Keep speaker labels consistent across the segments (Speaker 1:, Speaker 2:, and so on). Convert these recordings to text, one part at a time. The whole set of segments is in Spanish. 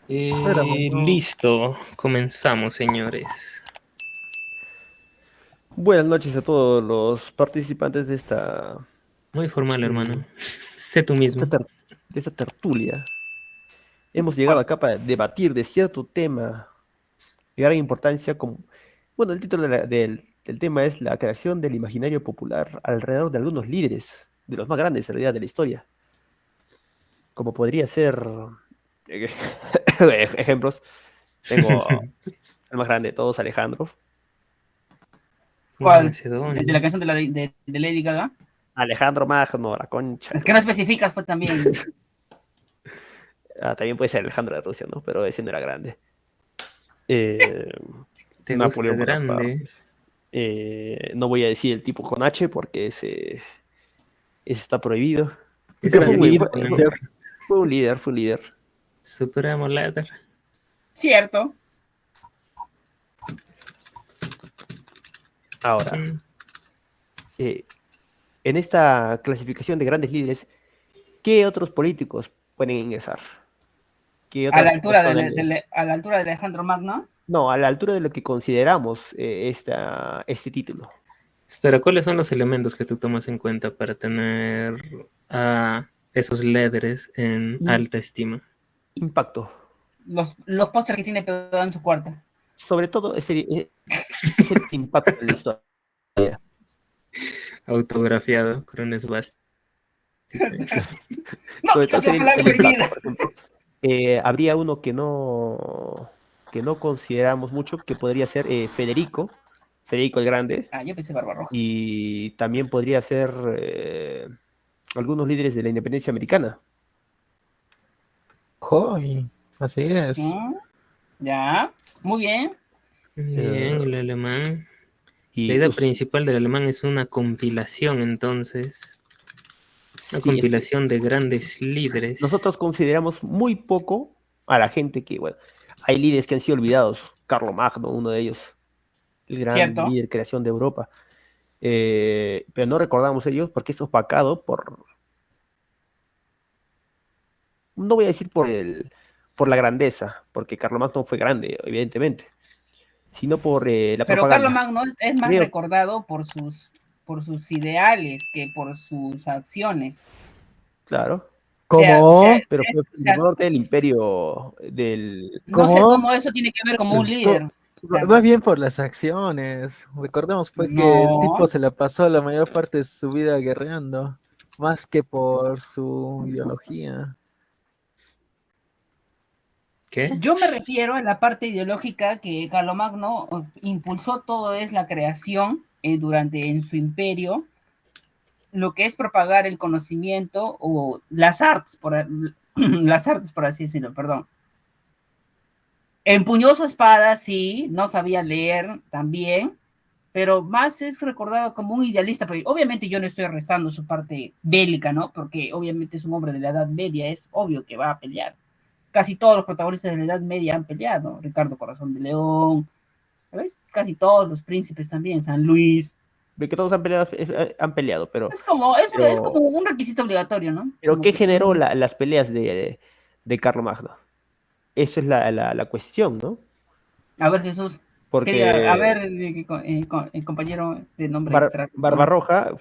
Speaker 1: Éramos, ¿no?
Speaker 2: Listo, comenzamos, señores.
Speaker 3: Buenas noches a todos los participantes de esta,
Speaker 2: Muy formal,
Speaker 3: eh,
Speaker 2: hermano. Sé tú
Speaker 3: esta
Speaker 2: mismo.
Speaker 3: ter- de esta tertulia. Hemos llegado
Speaker 1: Pues,
Speaker 3: acá para debatir de cierto tema de gran importancia. Como, bueno, el título del tema es la creación del imaginario popular alrededor de algunos líderes, de los más grandes en realidad de la historia, como podría ser, eh, ejemplos, tengo el más grande de todos, Alejandro.
Speaker 2: Una
Speaker 1: ¿cuál? ¿El de la
Speaker 2: Macedonia.
Speaker 1: canción de Lady Gaga?
Speaker 3: Alejandro Magno, la concha de
Speaker 1: Es
Speaker 3: tu
Speaker 1: que no
Speaker 3: madre.
Speaker 1: especificas, pues también.
Speaker 3: También puede ser Alejandro de Rusia, ¿no? Pero ese no era grande. Eh,
Speaker 2: ¿Te gusta
Speaker 3: Napoleón
Speaker 2: grande?
Speaker 3: Bonaparte. No voy a decir el tipo con H porque ese está prohibido. Pero
Speaker 2: Ese
Speaker 3: fue
Speaker 2: ya
Speaker 3: un,
Speaker 2: lo
Speaker 3: güey-
Speaker 2: supone.
Speaker 3: fue un líder, fue un líder.
Speaker 2: Supremo Leather.
Speaker 1: Cierto.
Speaker 3: Ahora, eh, en esta clasificación de grandes líderes, ¿qué otros políticos pueden ingresar? ¿Qué
Speaker 1: A la
Speaker 3: otras
Speaker 1: altura
Speaker 3: personalidades?
Speaker 1: a la altura de Alejandro Magno.
Speaker 3: No, a la altura de lo que consideramos este título.
Speaker 2: Espera, ¿cuáles son los elementos que tú tomas en cuenta para tener a esos líderes en
Speaker 3: Im-
Speaker 2: alta estima?
Speaker 3: Impacto.
Speaker 1: Los pósters que tiene pegado en su cuarto.
Speaker 3: Sobre todo es el impacto de la historia.
Speaker 2: Autografiado con un esvástica.
Speaker 1: No
Speaker 3: Sobre todo
Speaker 1: digas la
Speaker 3: sería
Speaker 1: palabra
Speaker 3: el impacto,
Speaker 1: prohibida.
Speaker 3: por ejemplo. Habría uno que no consideramos mucho, que podría ser Federico el Grande,
Speaker 1: Ah, yo pensé Barbarroja.
Speaker 3: y también podría ser algunos líderes de la independencia americana.
Speaker 1: ¿Mm?
Speaker 4: Así es.
Speaker 1: Ya, muy bien.
Speaker 2: Bien,
Speaker 3: Eh,
Speaker 2: el alemán. La
Speaker 3: y
Speaker 2: idea
Speaker 3: us-
Speaker 2: principal del alemán es una compilación, entonces. Una
Speaker 3: sí, es que
Speaker 2: compilación de grandes líderes.
Speaker 3: nosotros consideramos muy poco a la gente que, bueno, hay líderes que han sido olvidados. Carlomagno, uno de ellos, el gran
Speaker 1: Cierto.
Speaker 3: líder creación de Europa. Pero no recordamos ellos porque es opacado no voy a decir por la grandeza, porque Carlomagno fue grande, evidentemente, sino por la
Speaker 1: Pero Carlos
Speaker 3: propaganda.
Speaker 1: Magno es más
Speaker 3: Creo,
Speaker 1: recordado por sus ideales que por sus acciones.
Speaker 3: claro,
Speaker 4: ¿Cómo?
Speaker 3: pero fue
Speaker 1: O sea,
Speaker 3: fundador del imperio del...
Speaker 1: no sé
Speaker 4: ¿Cómo?
Speaker 1: cómo eso tiene que ver como un líder. O sea,
Speaker 4: Más bien por las acciones. Recordemos fue que el tipo
Speaker 1: no.
Speaker 4: se la pasó la mayor parte de su vida guerreando, más que por su ideología.
Speaker 2: ¿Qué?
Speaker 1: Yo me refiero a la parte ideológica que Carlomagno impulsó todo es la creación durante en su imperio, lo que es propagar el conocimiento o las artes, las artes por así decirlo, perdón. Empuñó su espada, sí, no sabía leer también, pero más es recordado como un idealista, pero obviamente yo no estoy restando su parte bélica, ¿no? Porque obviamente es un hombre de la Edad Media, es obvio que va a pelear. Casi todos los protagonistas de la Edad Media han peleado, Ricardo Corazón de León, ¿sabes? Casi todos los príncipes también, San Luis.
Speaker 3: De que todos han peleado,
Speaker 1: Es como
Speaker 3: pero,
Speaker 1: un requisito obligatorio, ¿no?
Speaker 3: pero
Speaker 1: Como
Speaker 3: ¿qué
Speaker 1: que
Speaker 3: generó
Speaker 1: tienen.
Speaker 3: las peleas de Carlomagno? Esa es la cuestión, ¿no?
Speaker 1: A ver, Jesús, ¿qué diga? A ver,
Speaker 3: Porque
Speaker 1: el compañero de nombre extra.
Speaker 3: Barbarroja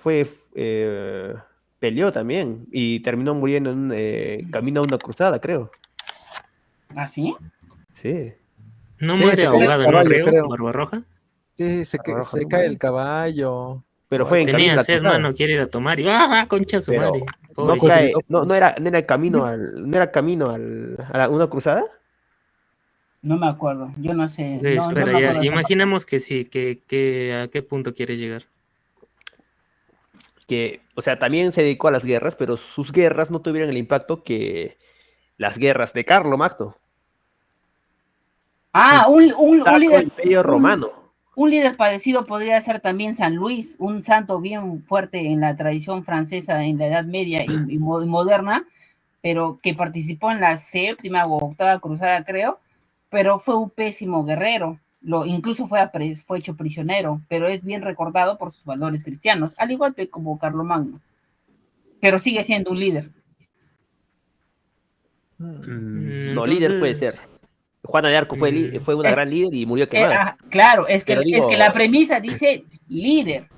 Speaker 3: peleó también y terminó muriendo en camino a una cruzada, creo.
Speaker 1: ¿Ah, sí?
Speaker 3: Sí,
Speaker 2: ¿No
Speaker 4: Sí,
Speaker 2: muere
Speaker 4: se cayó
Speaker 1: Pero,
Speaker 4: el
Speaker 2: ahogado en un
Speaker 4: caballo,
Speaker 2: río,
Speaker 4: creo.
Speaker 2: Barbarroja?
Speaker 4: Sí,
Speaker 3: Barbarroja
Speaker 4: se
Speaker 3: no
Speaker 4: cae el
Speaker 3: muere.
Speaker 4: caballo
Speaker 3: Pero
Speaker 4: o
Speaker 3: fue
Speaker 4: algo
Speaker 3: en camino
Speaker 2: Tenía
Speaker 3: a la
Speaker 2: sed,
Speaker 3: cruzada.
Speaker 2: mano, quiere ir a tomar y ¡ah, concha su
Speaker 3: Pero
Speaker 2: madre!
Speaker 3: no
Speaker 4: locos,
Speaker 2: Pobrecito.
Speaker 3: cae, no
Speaker 4: locos.
Speaker 3: era no era camino una cruzada.
Speaker 1: no me acuerdo, yo no sé,
Speaker 2: Ok,
Speaker 1: no
Speaker 2: espera,
Speaker 1: me
Speaker 2: ya.
Speaker 1: acuerdo de esa parte.
Speaker 2: Imaginemos que sí, ¿a qué punto quiere llegar?
Speaker 3: Que, o sea, también se dedicó a las guerras, pero sus guerras no tuvieron el impacto que las guerras de Carlomagno,
Speaker 1: Ah,
Speaker 3: el Sacro Imperio Romano.
Speaker 1: un líder parecido podría ser también San Luis, un santo bien fuerte en la tradición francesa en la Edad Media y moderna, pero que participó en la séptima o octava cruzada, creo, pero fue un pésimo guerrero. Incluso fue hecho prisionero, pero es bien recordado por sus valores cristianos, al igual que como Carlomagno, pero sigue siendo un líder.
Speaker 4: Mm.
Speaker 3: No, líder puede ser.
Speaker 2: Entonces,
Speaker 3: Juana de Arco fue una
Speaker 1: Es-
Speaker 3: gran líder y murió quemada.
Speaker 1: claro,
Speaker 3: Pero
Speaker 1: es
Speaker 3: digo-
Speaker 1: que la premisa dice líder.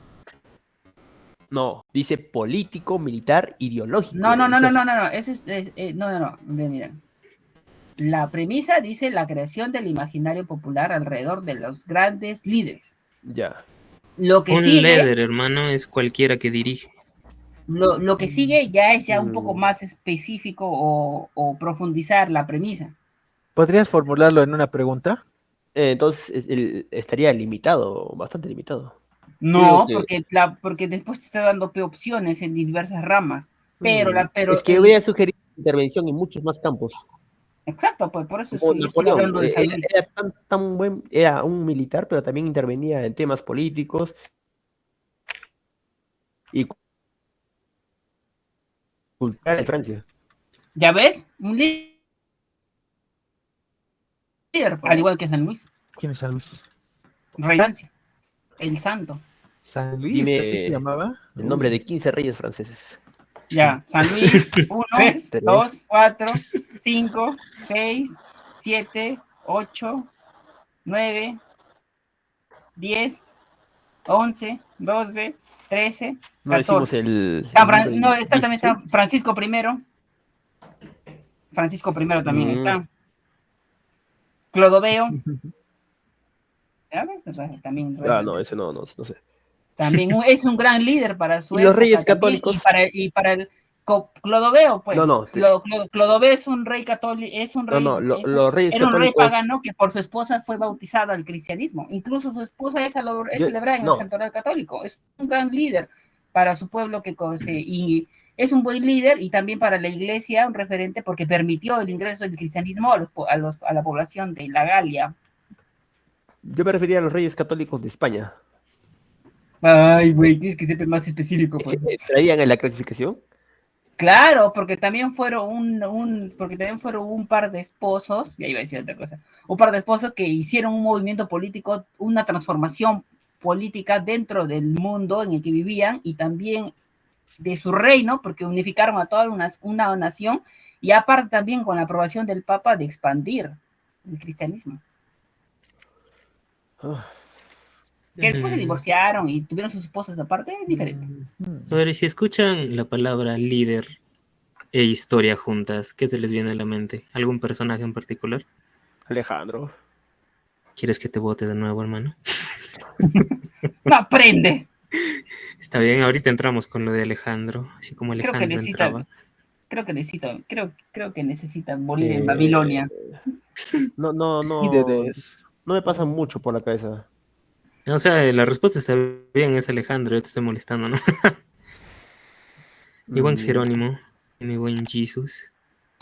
Speaker 3: No, dice político, militar, ideológico y
Speaker 1: No, no, no, no,
Speaker 3: religioso.
Speaker 1: no, no, ese no, no, no, mira. La premisa dice la creación del imaginario popular alrededor de los grandes líderes.
Speaker 3: Ya.
Speaker 1: Lo que
Speaker 2: Un
Speaker 1: sigue,
Speaker 2: líder, hermano, es cualquiera que dirige.
Speaker 1: lo que sigue ya es ya un poco
Speaker 3: Mm.
Speaker 1: más específico o profundizar la premisa.
Speaker 4: ¿Podrías formularlo en una pregunta?
Speaker 3: Entonces estaría limitado, bastante limitado.
Speaker 1: No,
Speaker 3: Digo que-
Speaker 1: porque después te está dando opciones en diversas ramas.
Speaker 3: Es que voy a sugerir intervención en muchos más campos.
Speaker 1: Exacto, pues por eso es
Speaker 3: Como
Speaker 1: que yo estoy
Speaker 3: Napoleón,
Speaker 1: hablando de San Luis.
Speaker 3: era tan buen, era un militar, pero también intervenía en temas políticos y culturales en Francia.
Speaker 1: ¿Ya ves? Un líder, al igual que San Luis,
Speaker 4: ¿Quién es San Luis?
Speaker 1: rey de Francia, el santo.
Speaker 4: ¿San Luis?
Speaker 3: Dime
Speaker 4: ¿Así se llamaba?
Speaker 3: el nombre de 15 reyes franceses.
Speaker 1: Ya, San Luis, 1,
Speaker 3: Tres.
Speaker 1: 2, 4, 5, 6, 7, 8, 9, 10, 11, 12, 13,
Speaker 3: No decimos
Speaker 1: 14.
Speaker 3: el
Speaker 1: No, está también está
Speaker 3: 16.
Speaker 1: Francisco I. Francisco I también está. Clodoveo. ¿Ya ves? También,
Speaker 3: No, ese no sé.
Speaker 1: también es un gran líder para su
Speaker 3: ¿Y los
Speaker 1: época
Speaker 3: reyes
Speaker 1: también,
Speaker 3: católicos?
Speaker 1: y para el Clodoveo, pues.
Speaker 3: No,
Speaker 1: Clodoveo es un rey católico,
Speaker 3: los reyes
Speaker 1: era un rey
Speaker 3: católicos.
Speaker 1: pagano que por su esposa fue bautizada al cristianismo. Incluso su esposa es celebrada en el santuario católico. Es un gran líder para su pueblo y es un buen líder y también para la iglesia un referente porque permitió el ingreso del cristianismo a la población de la Galia.
Speaker 3: Yo me refería a los reyes católicos de España.
Speaker 1: Ay, güey, tienes que ser más específico, pues.
Speaker 3: ¿Traían en la clasificación?
Speaker 1: Claro, porque también fueron un par de esposos, ya iba a decir otra cosa, un par de esposos que hicieron un movimiento político, una transformación política dentro del mundo en el que vivían y también de su reino, porque unificaron a toda una nación y aparte también con la aprobación del Papa de expandir el cristianismo. Que después se divorciaron y tuvieron sus esposas aparte, es diferente.
Speaker 2: A ver, si escuchan la palabra líder e historia juntas, ¿qué se les viene a la mente? ¿Algún personaje en particular?
Speaker 3: Alejandro.
Speaker 2: ¿Quieres que te vote de nuevo, hermano?
Speaker 1: No aprende.
Speaker 2: Está bien, ahorita entramos con lo de Alejandro, así como Alejandro entraba.
Speaker 1: Creo que necesitan morir en Babilonia.
Speaker 3: No
Speaker 4: Líderes.
Speaker 3: me pasa mucho por la cabeza.
Speaker 2: O sea, la respuesta está bien, es Alejandro, yo te estoy molestando, ¿no? Mi buen Jerónimo, y mi buen Jesús.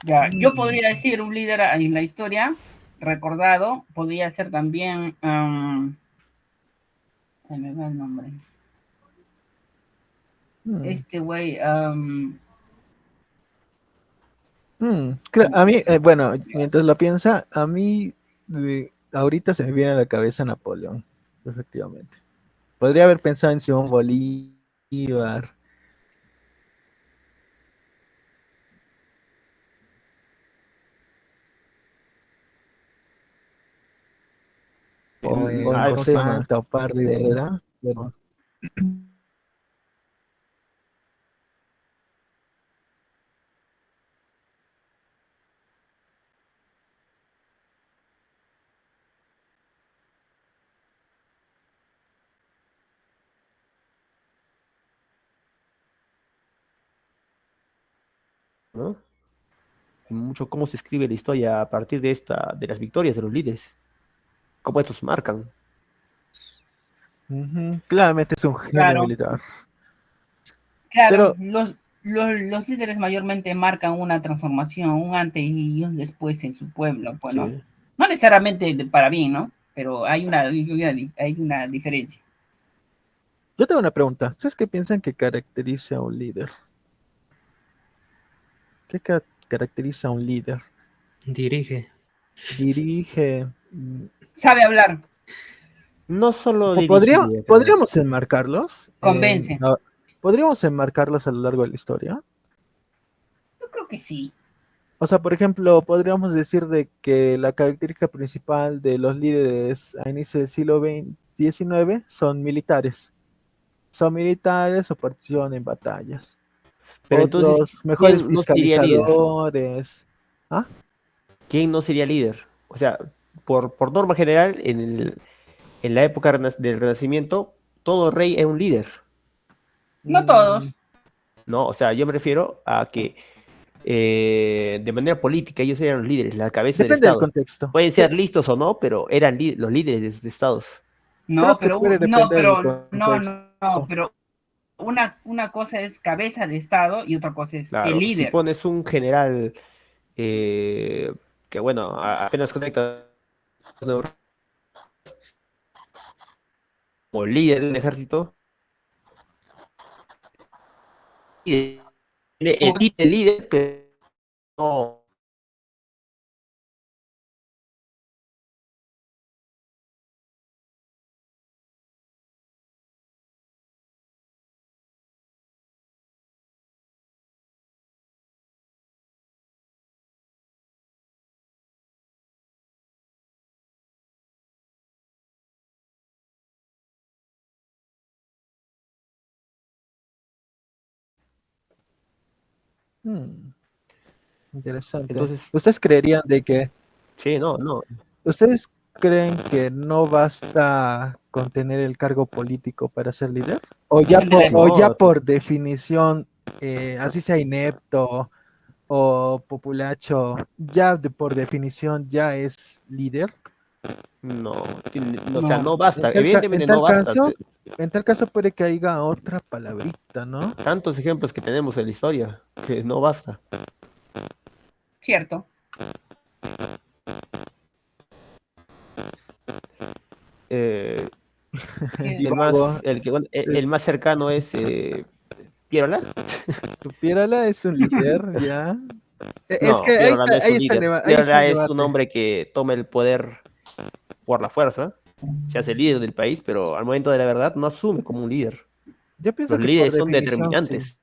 Speaker 1: Ya, yo podría decir un líder en la historia recordado, podría ser también me va el nombre. Este güey,
Speaker 4: a mí, bueno, mientras lo piensa, a mí ahorita se me viene a la cabeza Napoleón, efectivamente. Podría haber pensado en Simón Bolívar. O en José Montapardi de verdad. Bueno.
Speaker 3: ¿No? Mucho cómo se escribe la historia a partir de las victorias de los líderes. Cómo estos marcan.
Speaker 4: Claramente es un genio militar.
Speaker 1: Claro, pero los líderes mayormente marcan una transformación, un antes y un después en su pueblo, pues, ¿no? Sí. No necesariamente para bien, ¿no? Pero hay una diferencia.
Speaker 4: Yo tengo una pregunta. ¿Ustedes qué piensan que caracteriza a un líder? ¿Qué caracteriza a un líder?
Speaker 2: Dirige.
Speaker 1: Sabe hablar.
Speaker 3: No solo
Speaker 4: ¿Podríamos enmarcarlos?
Speaker 1: Convence.
Speaker 4: ¿Podríamos enmarcarlos a lo largo de la historia?
Speaker 1: Yo creo que sí.
Speaker 4: O sea, por ejemplo, podríamos decir de que la característica principal de los líderes a inicio del siglo XIX son militares. Son militares o participan en batallas.
Speaker 3: Pero entonces,
Speaker 4: Otros mejores
Speaker 3: ¿quién no sería líder?
Speaker 4: fiscalizadores. ¿Ah?
Speaker 3: ¿Quién no sería líder? O sea, por norma general, en la época del Renacimiento, todo rey es un líder,
Speaker 1: No
Speaker 4: Mm,
Speaker 1: todos.
Speaker 3: ¿no? O sea, yo me refiero a que de manera política ellos eran los líderes, la cabeza del
Speaker 4: depende del
Speaker 3: Estado.
Speaker 4: contexto.
Speaker 3: Pueden ser listos o no, pero eran los líderes de sus estados.
Speaker 4: Creo
Speaker 1: No,
Speaker 4: que
Speaker 1: pero
Speaker 4: puede
Speaker 1: no,
Speaker 4: depender del
Speaker 1: pero
Speaker 4: contexto.
Speaker 1: no, pero una cosa es cabeza de Estado y otra cosa es el
Speaker 3: Claro, si
Speaker 1: líder.
Speaker 3: pones un general eh, que, bueno, apenas conecta como líder de un ejército, y el líder, pero no.
Speaker 4: Hmm, interesante.
Speaker 3: Entonces,
Speaker 4: ¿Ustedes creerían de que,
Speaker 3: sí, no, no,
Speaker 4: ustedes creen que no basta con tener el cargo político para ser líder?
Speaker 1: El de la-
Speaker 4: O ya
Speaker 3: no,
Speaker 4: por definición, así sea inepto o populacho, por definición ya es líder?
Speaker 3: no, o sea,
Speaker 1: no.
Speaker 3: no basta, evidentemente no basta.
Speaker 4: En tal caso puede que haya otra palabrita, ¿no?
Speaker 3: Tantos ejemplos que tenemos en la historia, que no basta.
Speaker 1: Cierto.
Speaker 3: Eh,
Speaker 1: Que-
Speaker 4: Divago.
Speaker 3: el más cercano es Pierola.
Speaker 4: Piérala es un líder, ya. Es
Speaker 3: No,
Speaker 4: que
Speaker 3: Pierola no es
Speaker 4: ahí
Speaker 3: un
Speaker 4: está el
Speaker 3: líder.
Speaker 4: debate, ahí está el
Speaker 3: Pierola es un
Speaker 4: debate.
Speaker 3: hombre que toma el poder por la fuerza, se hace líder del país, pero al momento de la verdad no asume como un líder.
Speaker 4: Yo pienso
Speaker 3: Los
Speaker 4: que por
Speaker 3: líderes son
Speaker 4: definición sí.
Speaker 3: determinantes.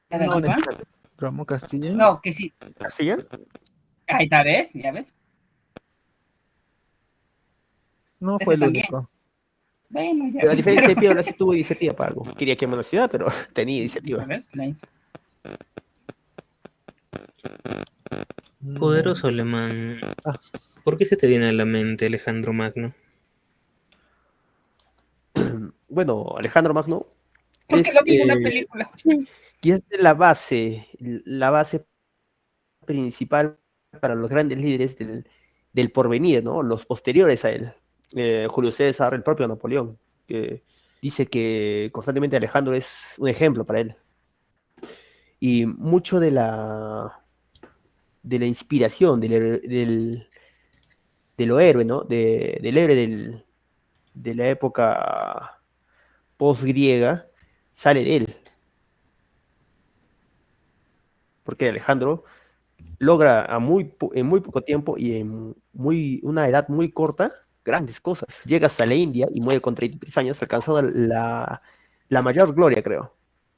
Speaker 1: ¿Cada
Speaker 4: No
Speaker 1: diva?
Speaker 4: necesariamente. Ramón Castilla
Speaker 1: No, que sí.
Speaker 3: ¿Castilla?
Speaker 1: Ahí está, ¿ves? ¿Ya ves?
Speaker 4: no fue
Speaker 1: Ese
Speaker 4: el
Speaker 1: también.
Speaker 4: único.
Speaker 1: Bueno, ya
Speaker 3: Pero a
Speaker 1: ves.
Speaker 3: diferencia
Speaker 1: Pero,
Speaker 3: de Pierola sí tuvo iniciativa para algo. Quería quemar la ciudad, pero tenía
Speaker 1: ¿ya
Speaker 3: iniciativa.
Speaker 1: ves?
Speaker 4: Ya.
Speaker 2: Poderoso alemán.
Speaker 4: Ah,
Speaker 2: ¿Por qué se te viene a la mente Alejandro Magno?
Speaker 3: Bueno, Alejandro Magno
Speaker 1: Porque
Speaker 3: es
Speaker 1: lo vi en una película.
Speaker 3: quizás la base principal para los grandes líderes del porvenir, ¿no? Los posteriores a él. Julio César, el propio Napoleón, que dice que constantemente Alejandro es un ejemplo para él. Y mucho de la inspiración, de lo héroe, ¿no? Del héroe de la época post-griega, sale de él. Porque Alejandro logra en muy poco tiempo y en una edad muy corta grandes cosas. Llega hasta la India y muere con 33 años, alcanzando la mayor gloria, creo.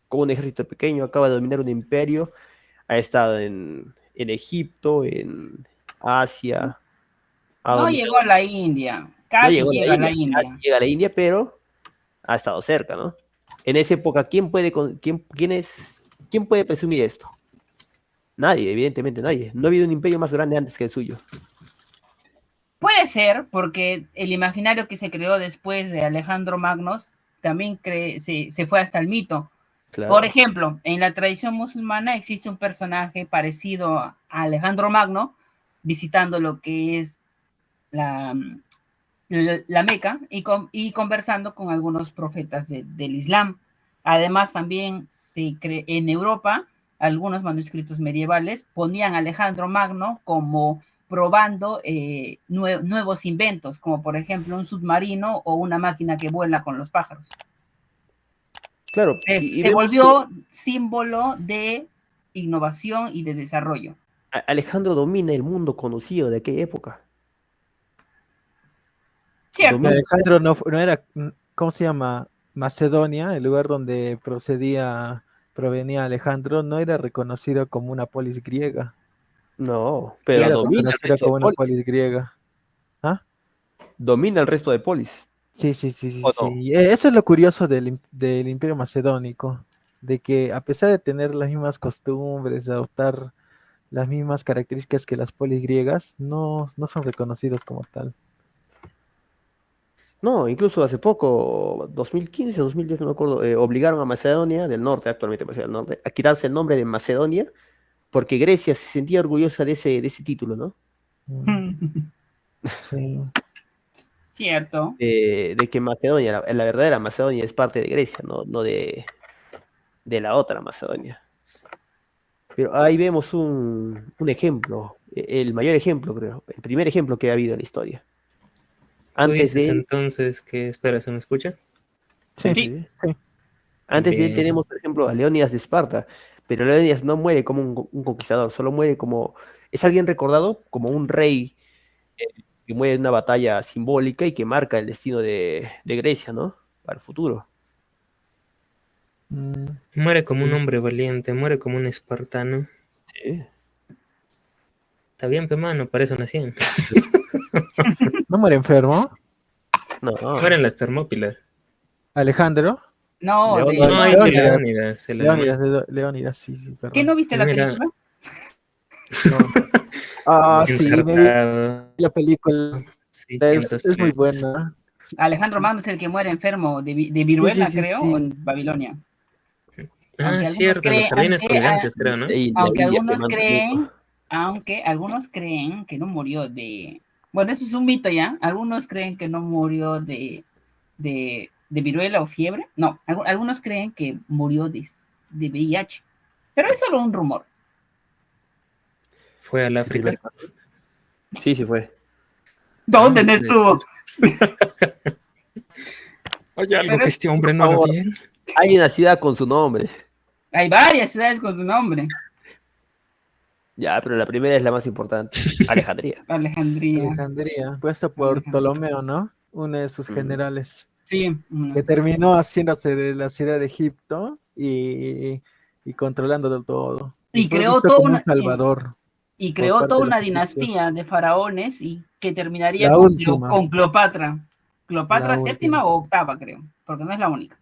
Speaker 3: Con un ejército pequeño, acaba de dominar un imperio, ha estado en Egipto, en Asia, ha
Speaker 1: No
Speaker 3: dominado,
Speaker 1: llegó a la India.
Speaker 3: no
Speaker 1: Casi
Speaker 3: llegó a la
Speaker 1: llega a la
Speaker 3: India, casi
Speaker 1: India.
Speaker 3: llega a la India, pero ha estado cerca, ¿no? En esa época, quién puede presumir esto? Nadie, evidentemente nadie. No ha habido un imperio más grande antes que el suyo.
Speaker 1: Puede ser, porque el imaginario que se creó después de Alejandro Magnos también se fue hasta el mito.
Speaker 3: Claro.
Speaker 1: Por ejemplo, en la tradición musulmana existe un personaje parecido a Alejandro Magno, visitando lo que es la, la Meca y conversando con algunos profetas del Islam. Además, también en Europa, algunos manuscritos medievales ponían a Alejandro Magno como probando nuevos inventos, como por ejemplo un submarino o una máquina que vuela con los pájaros.
Speaker 3: Claro, y
Speaker 1: Se
Speaker 3: vemos que
Speaker 1: volvió símbolo de innovación y de desarrollo.
Speaker 3: Alejandro domina el mundo conocido de aquella época.
Speaker 1: Cierto.
Speaker 3: Domina.
Speaker 4: Alejandro no era ¿cómo se llama? Macedonia, el lugar donde provenía Alejandro, no era reconocido como una polis griega.
Speaker 3: No,
Speaker 4: Sí
Speaker 3: pero
Speaker 4: era
Speaker 3: domina el
Speaker 4: reconocida
Speaker 3: resto de
Speaker 4: como una
Speaker 3: polis.
Speaker 4: polis griega. ¿Ah?
Speaker 3: Domina el resto de polis,
Speaker 4: Sí, sí, sí, sí,
Speaker 3: ¿o
Speaker 4: sí.
Speaker 3: no?
Speaker 4: Y eso es lo curioso del Imperio Macedónico, de que a pesar de tener las mismas costumbres, de adoptar las mismas características que las polis griegas, no son reconocidos como tal.
Speaker 3: No, incluso hace poco, 2015, 2010, no me acuerdo, obligaron a Macedonia del Norte, actualmente Macedonia del Norte, a quitarse el nombre de Macedonia porque Grecia se sentía orgullosa de ese título, ¿no?
Speaker 4: Sí.
Speaker 1: Cierto.
Speaker 3: De que Macedonia, la verdadera Macedonia es parte de Grecia, no de la otra Macedonia. Pero ahí vemos un ejemplo, el mayor ejemplo, creo, el primer ejemplo que ha habido en la historia.
Speaker 2: Tú
Speaker 3: Antes de
Speaker 2: dices
Speaker 3: él,
Speaker 2: entonces que, espera, ¿se me escucha?
Speaker 4: Sí,
Speaker 1: Sí.
Speaker 3: sí,
Speaker 4: sí.
Speaker 3: antes de él
Speaker 2: Bien.
Speaker 3: tenemos, por ejemplo, a Leónidas de Esparta, pero Leónidas no muere como un conquistador, solo muere como, es alguien recordado como un rey que muere en una batalla simbólica y que marca el destino de Grecia, ¿no? Para el futuro.
Speaker 4: Mm,
Speaker 2: Muere como un
Speaker 3: Sí,
Speaker 2: hombre valiente, muere como un espartano.
Speaker 3: sí.
Speaker 2: Está bien, pe mano, para eso nacían.
Speaker 4: ¿No muere enfermo?
Speaker 3: No,
Speaker 2: Mueren las Termópilas.
Speaker 4: Alejandro.
Speaker 1: No,
Speaker 3: Leónidas,
Speaker 2: No,
Speaker 1: no,
Speaker 2: he dicho
Speaker 1: este,
Speaker 4: Leónidas.
Speaker 2: Leónidas, el alemán.
Speaker 4: Leónidas, sí, sí,
Speaker 1: ¿qué
Speaker 4: perdón.
Speaker 1: no viste
Speaker 2: Sí,
Speaker 1: la
Speaker 2: mira,
Speaker 1: película?
Speaker 4: No. Ah, sí, me vi
Speaker 2: ensartado,
Speaker 4: la película.
Speaker 2: 600
Speaker 4: Es muy
Speaker 2: flechas.
Speaker 4: buena.
Speaker 1: Alejandro Magno es el que muere enfermo de
Speaker 4: Sí, sí,
Speaker 1: viruela,
Speaker 4: sí,
Speaker 1: creo, o
Speaker 4: sí.
Speaker 1: en Babilonia.
Speaker 2: Ah, cierto, en los jardines colgantes, creo, ¿no?
Speaker 3: y la
Speaker 1: Aunque
Speaker 3: India
Speaker 1: algunos
Speaker 3: quemando el mundo.
Speaker 1: creen que no murió de, bueno, eso es un mito ya, algunos creen que no murió de viruela o fiebre, no, algunos creen que murió de VIH, pero es solo un rumor.
Speaker 2: Fue al
Speaker 3: Su primer
Speaker 2: África.
Speaker 3: caso. Sí, sí fue.
Speaker 2: Ah,
Speaker 1: ¿Dónde
Speaker 2: no
Speaker 1: no
Speaker 2: puede ser.
Speaker 1: estuvo?
Speaker 2: Hay algo
Speaker 1: Pero
Speaker 2: que este hombre
Speaker 3: Por
Speaker 2: no haga
Speaker 3: favor,
Speaker 2: bien.
Speaker 3: hay una ciudad con su nombre.
Speaker 1: hay varias ciudades con su nombre.
Speaker 3: Ya, pero la primera es la más importante. Alejandría.
Speaker 1: Alejandría.
Speaker 4: Alejandría, puesta por
Speaker 1: Alejandría.
Speaker 4: Ptolomeo, ¿no? Uno de sus
Speaker 3: Mm.
Speaker 4: generales,
Speaker 1: Sí.
Speaker 4: que terminó haciéndose de la ciudad de Egipto y controlándolo todo. Y
Speaker 1: Y
Speaker 4: fue
Speaker 1: creó
Speaker 4: visto
Speaker 1: toda
Speaker 4: como un
Speaker 1: una,
Speaker 4: salvador
Speaker 1: y
Speaker 4: por
Speaker 1: creó
Speaker 4: parte
Speaker 1: toda
Speaker 4: de
Speaker 1: una
Speaker 4: los egipcios.
Speaker 1: dinastía de faraones y que terminaría
Speaker 4: La última,
Speaker 1: con Cleopatra.
Speaker 4: la
Speaker 1: Cleopatra
Speaker 4: última.
Speaker 1: séptima o octava, creo, porque no es la única.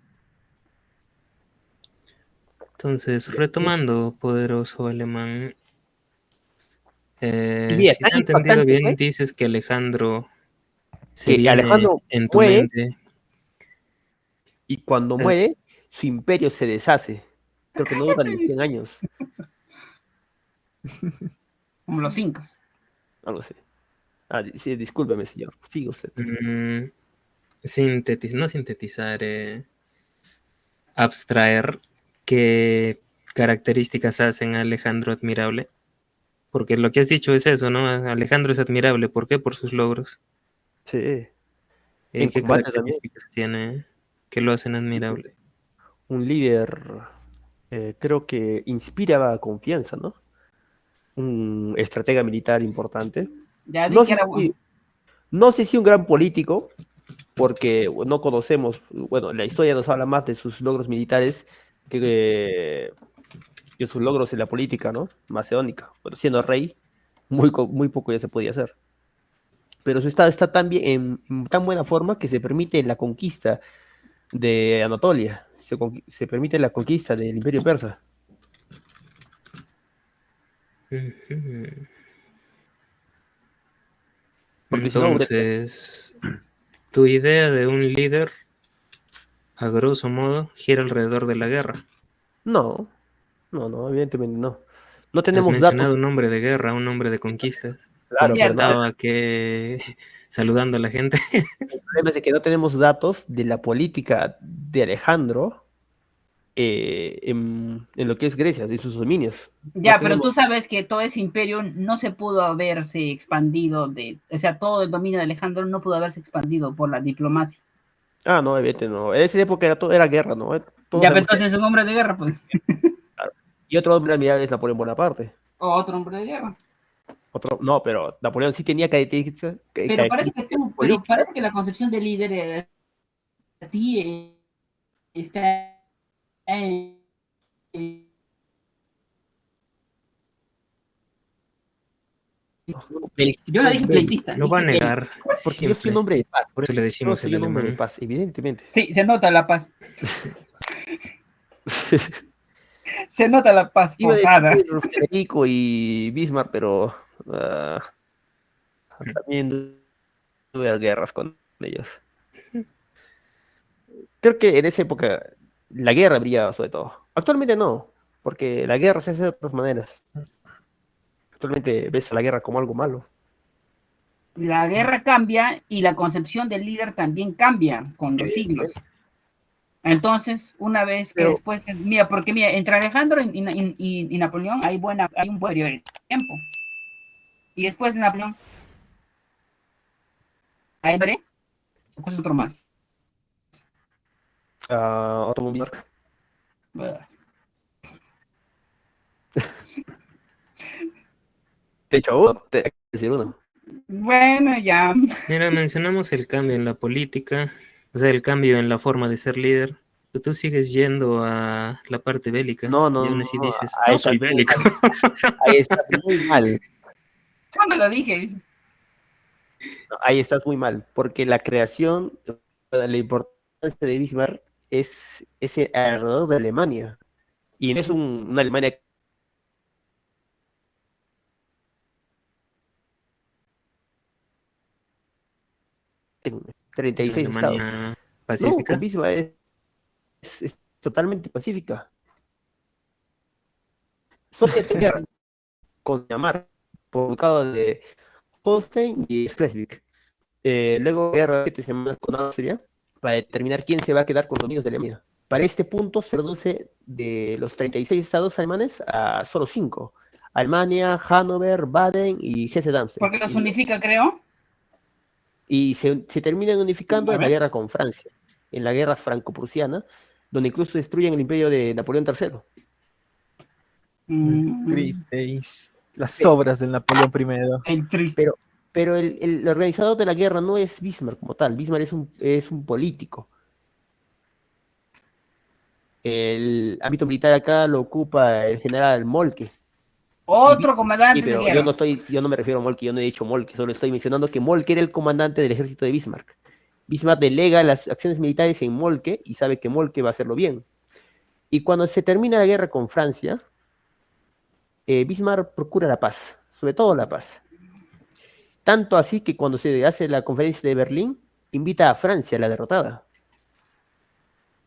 Speaker 2: Entonces, retomando, poderoso alemán,
Speaker 3: Y mira,
Speaker 2: si
Speaker 3: tan
Speaker 2: te he entendido
Speaker 3: impactante
Speaker 2: bien,
Speaker 3: fue
Speaker 2: dices que Alejandro se
Speaker 3: que
Speaker 2: viene
Speaker 3: Alejandro
Speaker 2: en tu
Speaker 3: muere
Speaker 2: mente.
Speaker 3: y cuando
Speaker 2: eh,
Speaker 3: muere, su imperio se deshace. Creo que no dura ni 100 años,
Speaker 1: Como los incas.
Speaker 3: algo así. Ah, sí, discúlpeme, señor. Sigue usted.
Speaker 2: mm, no sintetizar, abstraer qué características hacen a Alejandro admirable. Porque lo que has dicho es eso, ¿no? Alejandro es admirable. ¿Por qué? Por sus logros.
Speaker 3: Sí.
Speaker 2: ¿Y
Speaker 3: En
Speaker 2: qué
Speaker 3: combate también.
Speaker 2: características tiene que lo hacen admirable?
Speaker 3: Un líder, creo que inspira confianza, ¿no? Un estratega militar importante.
Speaker 1: Ya di
Speaker 3: No
Speaker 1: que
Speaker 3: sé
Speaker 1: era
Speaker 3: si, no sé si un gran político, porque no conocemos, bueno, la historia nos habla más de sus logros militares que sus logros en la política, ¿no? Macedónica. Pero siendo rey, muy poco ya se podía hacer. Pero su estado está tan bien, en tan buena forma que se permite la conquista de Anatolia, se permite la conquista del Imperio Persa.
Speaker 2: Ujú.
Speaker 3: Porque si no,
Speaker 2: Entonces, tu idea de un líder, a grosso modo, gira alrededor de la guerra.
Speaker 3: no, no, evidentemente no. No
Speaker 2: Has
Speaker 3: tenemos datos,
Speaker 2: mencionado un hombre de guerra, un hombre de conquistas.
Speaker 3: claro, pero no
Speaker 1: cierto.
Speaker 2: Conquistaba que saludando a la gente.
Speaker 3: el problema es de que no tenemos datos de la política de Alejandro en lo que es Grecia, de sus dominios. No
Speaker 1: Ya, pero
Speaker 3: tenemos.
Speaker 1: tú sabes que todo ese imperio no se pudo haberse expandido o sea, todo el dominio de Alejandro no pudo haberse expandido por la diplomacia.
Speaker 3: Ah, no, evidentemente no. En esa época todo era guerra, ¿no? Todos
Speaker 1: Ya, pero
Speaker 3: sabemos que.
Speaker 1: entonces es un hombre de guerra, pues.
Speaker 3: Claro. Y otro hombre admirable es Napoleón Bonaparte.
Speaker 1: O otro hombre de guerra.
Speaker 3: No, pero Napoleón sí tenía características
Speaker 1: Pero
Speaker 3: características
Speaker 1: parece
Speaker 3: políticas.
Speaker 1: que la concepción de líder ti está yo no dije pleitista,
Speaker 2: Lo va a
Speaker 1: dije
Speaker 2: negar
Speaker 3: porque yo soy un
Speaker 2: siempre.
Speaker 3: hombre de paz.
Speaker 2: Por eso le
Speaker 3: Yo
Speaker 2: decimos
Speaker 3: soy
Speaker 2: el
Speaker 3: un hombre de
Speaker 2: alemán.
Speaker 3: paz, evidentemente.
Speaker 1: sí, se nota la paz. Se nota la paz
Speaker 3: Iba a
Speaker 1: forzada.
Speaker 3: decir Federico y Bismarck, pero también tuve guerras con ellos. Creo que en esa época la guerra brillaba sobre todo. Actualmente no, porque la guerra se hace de otras maneras. Actualmente ves a la guerra como algo malo.
Speaker 1: La guerra cambia y la concepción del líder también cambia con los siglos. Entonces, una vez que
Speaker 3: Pero-
Speaker 1: después, mira, porque mira, entre Alejandro y Napoleón hay un buen periodo de tiempo. Y después de Napoleón, hay otro más.
Speaker 3: Otto Bismarck. De hecho, uno, te hay que decir uno.
Speaker 1: Bueno, ya.
Speaker 2: Mira, mencionamos el cambio en la política, o sea, el cambio en la forma de ser líder. Pero tú sigues yendo a la parte bélica.
Speaker 3: No,
Speaker 2: Y
Speaker 3: no,
Speaker 2: aún
Speaker 3: no,
Speaker 2: así
Speaker 3: no,
Speaker 2: dices,
Speaker 3: ahí
Speaker 2: no
Speaker 3: estás
Speaker 2: soy
Speaker 3: muy
Speaker 2: bélico.
Speaker 3: mal. Ahí estás muy mal.
Speaker 1: ¿Cuándo lo dije?
Speaker 3: No, ahí estás muy mal, porque la creación, la importancia de Bismarck es alrededor de Alemania. Y no es una Alemania 36 estados.
Speaker 2: Alemania
Speaker 3: No, con
Speaker 2: pacífica.
Speaker 3: Bismarck es totalmente pacífica. Solo guerra con Dinamarca, por el cabo de Holstein y Schleswig. Luego guerra de 7 semanas con Austria para determinar quién se va a quedar con los dominios de Alemania. Para este punto se reduce de los 36 estados alemanes a solo 5. Alemania, Hannover, Baden y Hesse-Darmstadt.
Speaker 1: Porque los unifica, creo.
Speaker 3: Y se terminan unificando
Speaker 1: A
Speaker 3: en la
Speaker 1: ver.
Speaker 3: guerra con Francia, en la guerra franco-prusiana, donde incluso destruyen el imperio de Napoleón III.
Speaker 4: Tristeis. Las
Speaker 3: Sí.
Speaker 4: obras del Napoleón I.
Speaker 1: El triste.
Speaker 3: Pero el organizador de la guerra no es Bismarck como tal. Bismarck es un político. El ámbito militar acá lo ocupa el general Moltke.
Speaker 1: Otro
Speaker 3: Sí,
Speaker 1: comandante de
Speaker 3: pero
Speaker 1: guerra.
Speaker 3: yo no me refiero a Moltke, yo no he dicho Moltke, solo estoy mencionando que Moltke era el comandante del ejército de Bismarck. Bismarck delega las acciones militares en Moltke y sabe que Moltke va a hacerlo bien. Y cuando se termina la guerra con Francia, Bismarck procura la paz, sobre todo la paz. Tanto así que cuando se hace la conferencia de Berlín, invita a Francia, la derrotada,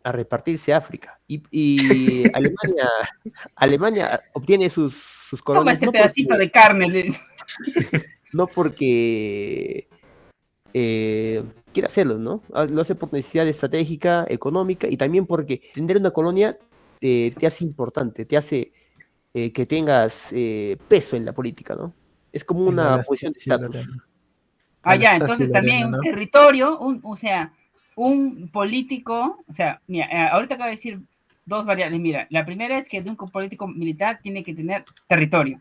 Speaker 3: a repartirse África. Y Alemania obtiene sus
Speaker 1: Toma
Speaker 3: colonias
Speaker 1: este pedacito de carne.
Speaker 3: no porque quiere hacerlo, ¿no? Lo hace por necesidad estratégica, económica y también porque tener una colonia te hace importante, te hace que tengas peso en la política, ¿no? Es como una posición de estatus.
Speaker 1: Ya, entonces también un territorio, o sea, un político, o sea, mira, ahorita acabo de decir dos variables. Mira, la primera es que de un político militar tiene que tener territorio.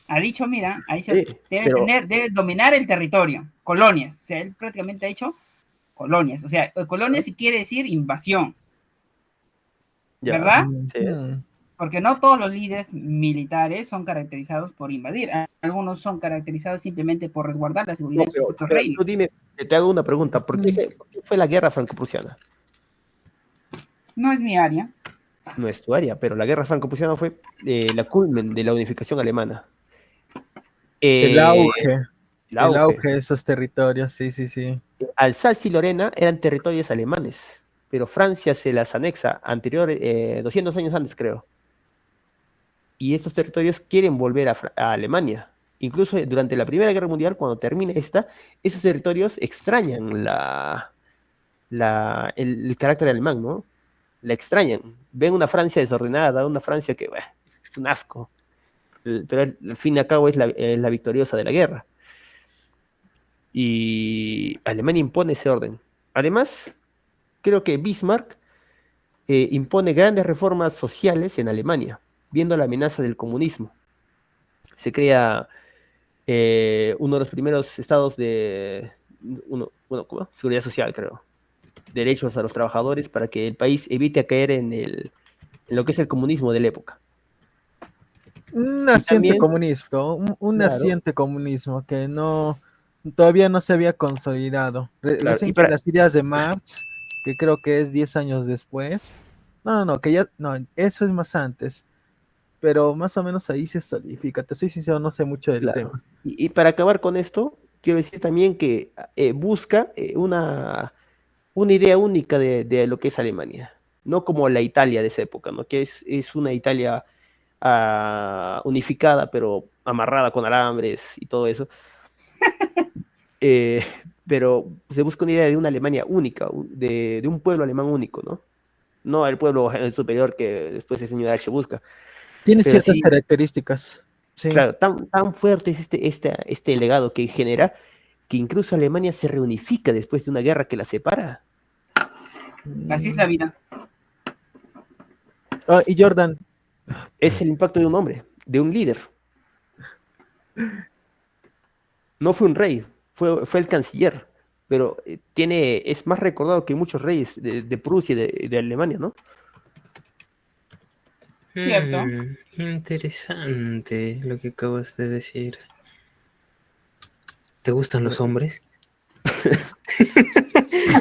Speaker 1: Ha dicho, mira, ha dicho, debe dominar el territorio, colonias. O sea, él prácticamente ha dicho colonias. O sea, colonias sí quiere decir invasión.
Speaker 3: Ya,
Speaker 1: ¿verdad?
Speaker 3: sí.
Speaker 1: Porque no todos los líderes militares son caracterizados por invadir. Algunos son caracterizados simplemente por resguardar la seguridad de sus propios reinos.
Speaker 3: Tú dime, te hago una pregunta. ¿Por qué fue la guerra franco-prusiana?
Speaker 1: No es mi área.
Speaker 3: No es tu área, pero la guerra franco-prusiana fue la culmen de la unificación alemana.
Speaker 4: El auge de esos territorios, sí, sí, sí.
Speaker 3: Alsacia y Lorena eran territorios alemanes, pero Francia se las anexa 200 años antes, creo. Y estos territorios quieren volver a Alemania. Incluso durante la Primera Guerra Mundial, cuando termina esta, esos territorios extrañan el carácter alemán, ¿no? La extrañan. Ven una Francia desordenada, una Francia que es un asco. Pero al fin y al cabo es la victoriosa de la guerra. Y Alemania impone ese orden. Además, creo que Bismarck impone grandes reformas sociales en Alemania, viendo la amenaza del comunismo. Se crea uno de los primeros estados de seguridad social, creo. derechos a los trabajadores para que el país evite caer en lo que es el comunismo de la época.
Speaker 4: Un
Speaker 3: Y
Speaker 4: naciente
Speaker 3: también,
Speaker 4: comunismo, un
Speaker 3: claro,
Speaker 4: naciente comunismo que todavía no se había consolidado.
Speaker 3: claro,
Speaker 4: Recién que las ideas de Marx, que creo que es 10 años después, no, eso es más antes, pero más o menos ahí se solidifica. Te soy sincero, no sé mucho del
Speaker 3: claro.
Speaker 4: tema.
Speaker 3: Y para acabar con esto, quiero decir también que busca una idea única de lo que es Alemania, no como la Italia de esa época, ¿no? Que es una Italia unificada, pero amarrada con alambres y todo eso. Eh, pero se busca una idea de una Alemania única, de un pueblo alemán único, ¿no? No el pueblo superior que después el señor H busca,
Speaker 4: Tiene
Speaker 3: pero
Speaker 4: ciertas
Speaker 3: sí,
Speaker 4: características. Sí.
Speaker 3: claro, tan fuerte es este legado que genera que incluso Alemania se reunifica después de una guerra que la separa.
Speaker 1: Así es la vida.
Speaker 4: Y Jordan,
Speaker 3: Es el impacto de un hombre, de un líder. No fue un rey, fue el canciller, pero es más recordado que muchos reyes de Prusia y de Alemania, ¿no?
Speaker 1: Cierto.
Speaker 2: Interesante lo que acabas de decir. ¿Te gustan los hombres?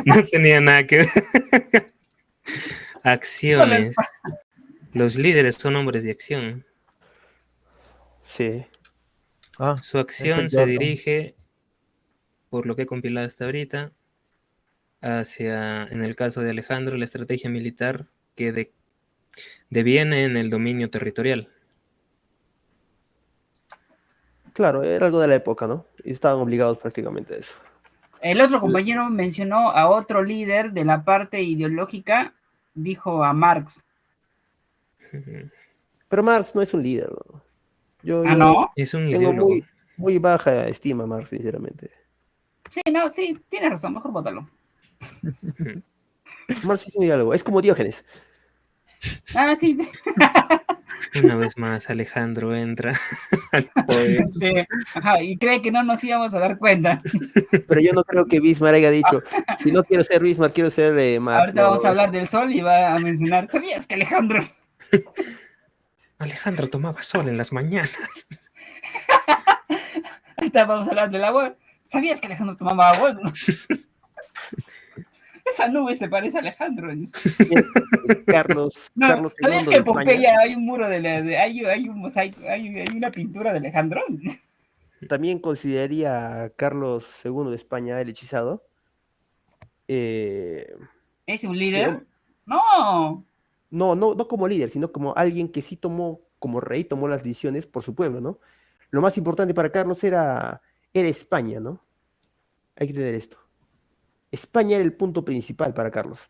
Speaker 2: No tenía nada que ver. Acciones. Los líderes son hombres de acción.
Speaker 3: Sí,
Speaker 2: Su acción se dirige, por lo que he compilado hasta ahorita, hacia, en el caso de Alejandro, la estrategia militar que deviene en el dominio territorial.
Speaker 3: claro, era algo de la época, ¿no? Y estaban obligados prácticamente a eso.
Speaker 1: El otro compañero mencionó a otro líder de la parte ideológica, dijo a Marx.
Speaker 3: Pero Marx no es un líder, ¿no?
Speaker 1: ¿Ah, no?
Speaker 2: Es un
Speaker 3: Tengo
Speaker 2: ideólogo.
Speaker 3: muy baja estima a Marx, sinceramente.
Speaker 1: Sí, no, sí, tienes razón, mejor bótalo.
Speaker 3: Marx es un ideólogo, es como Diógenes.
Speaker 1: Ah, sí.
Speaker 2: Una vez más, Alejandro entra.
Speaker 1: Sí. Ajá, y cree que no nos íbamos a dar cuenta.
Speaker 3: Pero yo no creo que Bismarck haya dicho, si no quiero ser Bismarck, quiero ser Marx.
Speaker 1: Ahorita
Speaker 3: No.
Speaker 1: vamos a hablar del sol y va a mencionar, ¿sabías que Alejandro?
Speaker 2: Alejandro tomaba sol en las mañanas.
Speaker 1: Ahorita vamos a hablar del agua. ¿Sabías que Alejandro tomaba agua? Esa nube se parece a Alejandro.
Speaker 3: Carlos
Speaker 1: ¿Sabías
Speaker 3: II
Speaker 1: que
Speaker 3: de
Speaker 1: en Pompeya
Speaker 3: España
Speaker 1: hay un muro hay un mosaico, hay una pintura de Alejandro?
Speaker 3: también consideraría a Carlos II de España el hechizado.
Speaker 1: ¿Es un líder?
Speaker 3: Pero
Speaker 1: No.
Speaker 3: no como líder, sino como alguien que sí tomó, como rey, tomó las decisiones por su pueblo, ¿no? Lo más importante para Carlos era España, ¿no? Hay que tener esto. España era el punto principal para Carlos.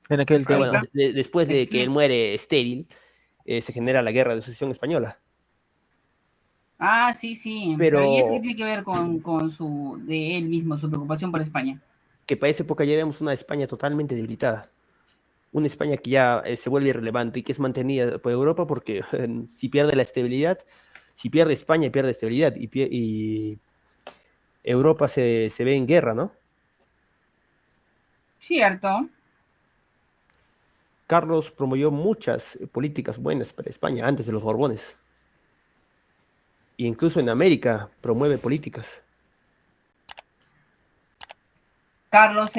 Speaker 4: en aquel
Speaker 3: Pero
Speaker 4: tiempo.
Speaker 3: bueno, después de que él muere estéril, se genera la guerra de sucesión española.
Speaker 1: Ah, sí, sí. Pero ¿y eso qué tiene que ver con de él mismo, su preocupación por España?
Speaker 3: Que para esa época ya vemos una España totalmente debilitada. Una España que ya se vuelve irrelevante y que es mantenida por Europa porque si pierde la estabilidad, si pierde España pierde estabilidad y Europa se ve en guerra, ¿no?
Speaker 1: Cierto.
Speaker 3: Carlos promovió muchas políticas buenas para España antes de los Borbones. E incluso en América promueve políticas.
Speaker 1: Carlos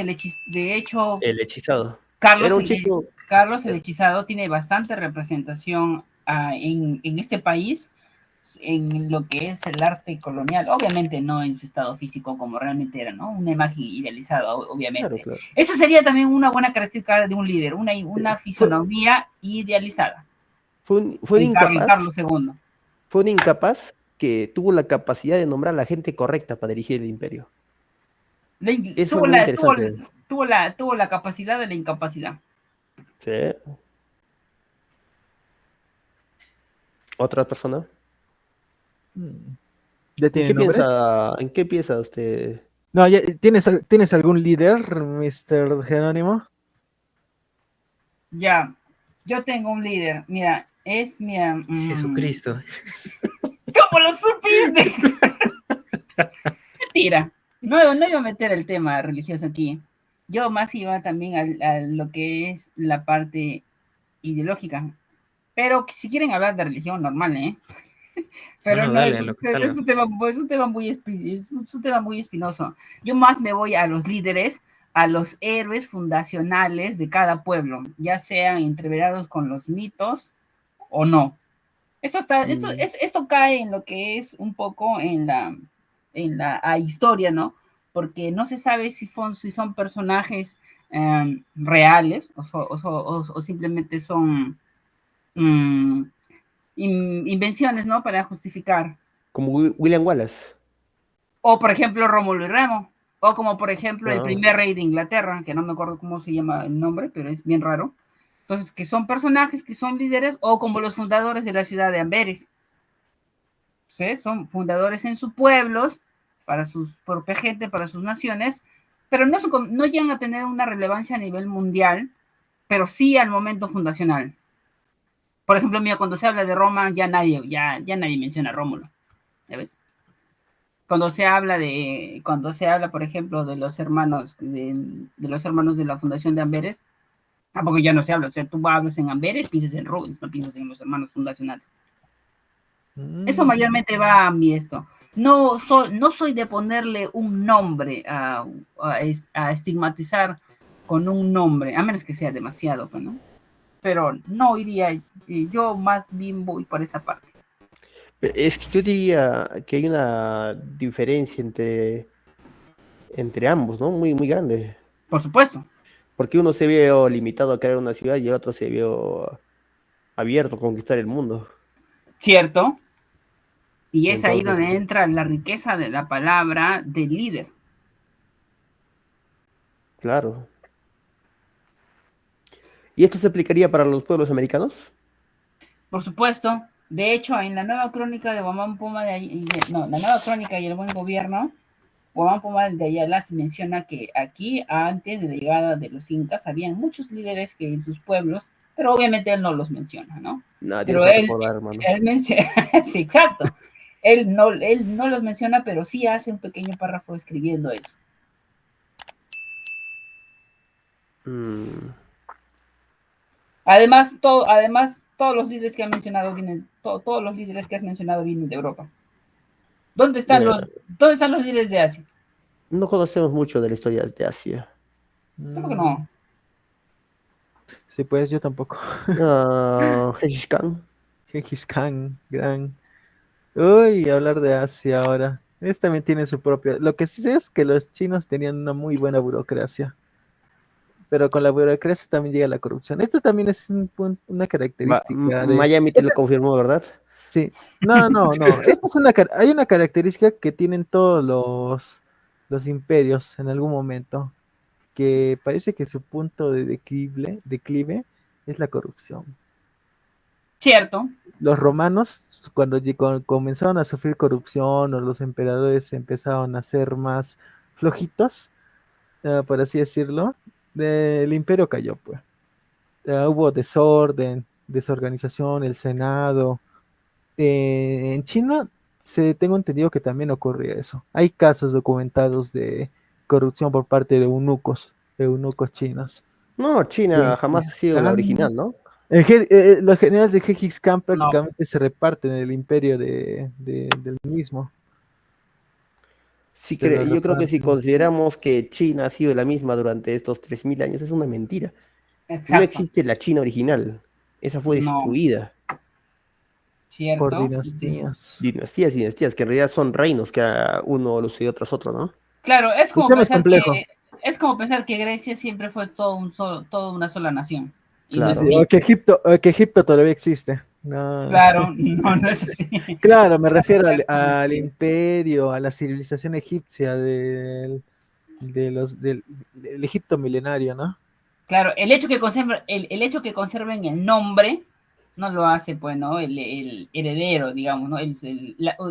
Speaker 1: de hecho,
Speaker 3: El hechizado.
Speaker 1: Carlos
Speaker 3: Era un chico.
Speaker 1: Carlos el hechizado tiene bastante representación en este país en lo que es el arte colonial, obviamente no en su estado físico como realmente era, ¿no? Una imagen idealizada, obviamente.
Speaker 3: Claro.
Speaker 1: Eso sería también una buena característica de un líder, una fisonomía idealizada.
Speaker 3: Fue un incapaz.
Speaker 1: Carlos II.
Speaker 3: Fue un incapaz que tuvo la capacidad de nombrar a la gente correcta para dirigir el imperio.
Speaker 1: Tuvo la capacidad de la incapacidad.
Speaker 3: Sí. ¿Otra persona?
Speaker 4: ¿Ya tiene nombre?
Speaker 3: ¿En qué piensa usted?
Speaker 4: No, ¿tienes algún líder, Mr. Jerónimo?
Speaker 1: Ya, yo tengo un líder. Mira,
Speaker 2: Jesucristo.
Speaker 1: ¿Cómo lo supiste? Mentira. No iba a meter el tema religioso aquí. Yo más iba también a lo que es la parte ideológica. Pero si quieren hablar de religión, normal, ¿eh? Pero
Speaker 2: No,
Speaker 1: no,
Speaker 2: dale, a lo que salga.
Speaker 1: es un tema muy espinoso. Yo más me voy a los líderes, a los héroes fundacionales de cada pueblo, ya sean entreverados con los mitos o no. Esto cae en lo que es un poco en la historia, ¿no? Porque no se sabe si son personajes reales o simplemente son mm, invenciones, ¿no? Para justificar.
Speaker 3: Como William Wallace.
Speaker 1: O, por ejemplo, Rómulo y Remo. O como, por ejemplo, el
Speaker 3: Ah,
Speaker 1: primer rey de Inglaterra, que no me acuerdo cómo se llama el nombre, pero es bien raro. Entonces, que son personajes, que son líderes, o como los fundadores de la ciudad de Amberes. ¿Sí? Son fundadores en sus pueblos, para sus propia gente, para sus naciones, pero no llegan a tener una relevancia a nivel mundial, pero sí al momento fundacional. Por ejemplo, mira, cuando se habla de Roma, ya nadie menciona a Rómulo, ¿ya ves? Cuando se habla, por ejemplo, de los hermanos de la Fundación de Amberes, tampoco ya no se habla. O sea, tú hablas en Amberes, piensas en Rubens, no piensas en los hermanos fundacionales. Eso mayormente va a mí esto. No soy de ponerle un nombre a estigmatizar con un nombre, a menos que sea demasiado, ¿no? Pero no iría, yo más bien voy por esa parte.
Speaker 3: es que yo diría que hay una diferencia entre ambos, ¿no? Muy, muy grande.
Speaker 1: Por supuesto,
Speaker 3: Porque uno se vio limitado a crear una ciudad y el otro se vio abierto a conquistar el mundo.
Speaker 1: ¿cierto? Y es ahí
Speaker 3: Entonces,
Speaker 1: donde entra la riqueza de la palabra de líder.
Speaker 3: claro. ¿Y esto se aplicaría para los pueblos americanos?
Speaker 1: Por supuesto, de hecho, en la nueva crónica de Guamán Poma la nueva crónica y el buen gobierno, Guamán Poma de Ayala se menciona que aquí, antes de la llegada de los incas, habían muchos líderes que en sus pueblos, pero obviamente él no los menciona, ¿no?
Speaker 3: Nadie los
Speaker 1: Pero
Speaker 3: va a recordar, hermano.
Speaker 1: él menciona, sí, exacto. Él no los menciona, pero sí hace un pequeño párrafo escribiendo eso.
Speaker 3: Mm,
Speaker 1: Además, todos los líderes que han mencionado vienen, todos los líderes que has mencionado vienen de Europa. ¿Dónde están
Speaker 3: mira,
Speaker 1: los líderes de Asia?
Speaker 3: no conocemos mucho de la historia de Asia.
Speaker 1: ¿Cómo que no?
Speaker 4: Sí, pues yo tampoco.
Speaker 3: Gengis Khan.
Speaker 4: Gengis Khan, gran. Uy, hablar de Asia ahora. Este también tiene su propia. Lo que sí sé es que los chinos tenían una muy buena burocracia. Pero con la burocracia también llega la corrupción. Esto también es una característica de.
Speaker 3: Miami te lo confirmó, ¿verdad?
Speaker 4: Sí, no, no, no. Esta es hay una característica que tienen todos los imperios en algún momento, que parece que su punto de declive es la corrupción.
Speaker 1: Cierto.
Speaker 4: Los romanos, cuando comenzaron a sufrir corrupción o los emperadores empezaron a ser más flojitos, por así decirlo, el imperio cayó, pues. Hubo desorden, desorganización, el Senado. En China tengo entendido que también ocurre eso. Hay casos documentados de corrupción por parte de eunucos chinos.
Speaker 3: No, China jamás ha sido la original, ¿no?
Speaker 4: Los generales de Gengis Khan
Speaker 1: No.
Speaker 4: prácticamente se reparten el imperio del mismo.
Speaker 3: Sí,
Speaker 4: Se lo
Speaker 3: yo creo que si
Speaker 4: reparten.
Speaker 3: consideramos que China ha sido la misma durante estos 3000 años, es una mentira. No
Speaker 1: Exacto.
Speaker 3: existe la China original. Esa fue
Speaker 1: No.
Speaker 3: destruida.
Speaker 1: Cierto.
Speaker 4: Por dinastías.
Speaker 3: Dinastías, que en realidad son reinos que a uno lo sucedió tras otro, ¿no?
Speaker 1: Claro, es como
Speaker 4: El tema es complejo.
Speaker 1: pensar que Grecia siempre fue toda una sola nación. Y no es
Speaker 3: Claro.
Speaker 1: así.
Speaker 4: O que Egipto todavía existe. No.
Speaker 1: Claro, no es así.
Speaker 4: Claro, me refiero al imperio, a la civilización egipcia del Egipto milenario, ¿no?
Speaker 1: Claro, el hecho que conserven el nombre no lo hace, pues, ¿no? El heredero, digamos, ¿no?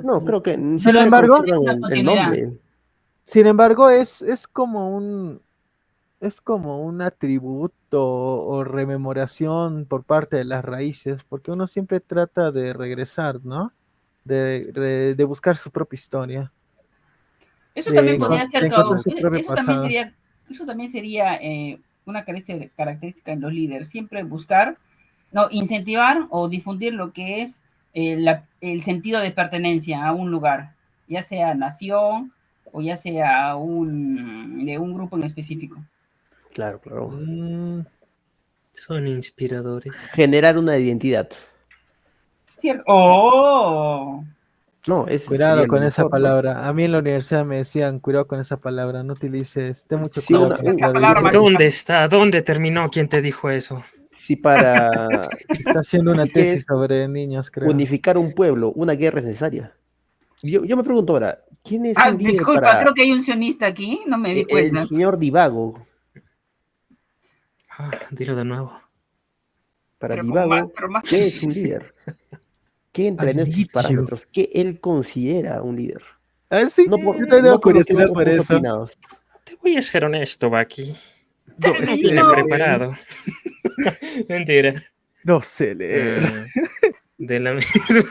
Speaker 3: No, creo que ni
Speaker 4: Sin
Speaker 3: siquiera
Speaker 4: embargo,
Speaker 3: conservan
Speaker 1: la
Speaker 3: el
Speaker 1: continuidad.
Speaker 3: nombre.
Speaker 4: es como un atributo o rememoración por parte de las raíces, porque uno siempre trata de regresar, ¿no? De buscar su propia historia,
Speaker 1: Eso también podría
Speaker 4: de
Speaker 1: ser,
Speaker 4: encontrar su propio
Speaker 1: eso también
Speaker 4: pasado.
Speaker 1: sería eso también sería una característica en los líderes, siempre buscar, no, incentivar o difundir lo que es el sentido de pertenencia a un lugar, ya sea nación o ya sea de un grupo en específico.
Speaker 3: Claro, claro.
Speaker 2: Son inspiradores.
Speaker 3: Generar una identidad.
Speaker 1: ¿Cierto? ¡Oh!
Speaker 3: No, ese
Speaker 4: Cuidado
Speaker 3: sería lo
Speaker 4: con esa
Speaker 3: mejor, ¿no?
Speaker 4: palabra. A mí en la universidad me decían, cuidado con esa palabra, no utilices, ten mucho
Speaker 3: Sí,
Speaker 4: cuidado con
Speaker 1: Esa
Speaker 4: esa
Speaker 1: palabra
Speaker 4: palabra.
Speaker 2: ¿Dónde está? ¿Dónde terminó? ¿Quién te dijo eso?
Speaker 3: Si para
Speaker 4: Está haciendo una
Speaker 3: si
Speaker 4: tesis
Speaker 3: quieres
Speaker 4: sobre niños, creo.
Speaker 3: unificar un pueblo, una guerra es necesaria. Yo me pregunto ahora, ¿quién es un líder
Speaker 1: disculpa,
Speaker 3: para
Speaker 1: creo que hay un sionista aquí, no me di
Speaker 3: el
Speaker 1: cuenta.
Speaker 3: señor Divago?
Speaker 2: Dilo de nuevo.
Speaker 3: Para
Speaker 1: Pero
Speaker 3: Divago,
Speaker 1: pero más
Speaker 3: ¿qué es un líder? ¿Qué entra en
Speaker 4: Al
Speaker 3: estos
Speaker 4: dicho.
Speaker 3: parámetros? ¿Qué él considera un líder?
Speaker 4: Ah, sí,
Speaker 3: No
Speaker 4: yo también tengo
Speaker 3: por lo que
Speaker 4: curiosidad
Speaker 3: nosotros
Speaker 4: por
Speaker 3: somos
Speaker 4: eso.
Speaker 3: opinados.
Speaker 2: Te voy a ser honesto, Baki.
Speaker 4: No
Speaker 2: No
Speaker 4: sé
Speaker 2: viene
Speaker 1: No.
Speaker 2: preparado. Mentira.
Speaker 4: No sé leer.
Speaker 2: De la misma.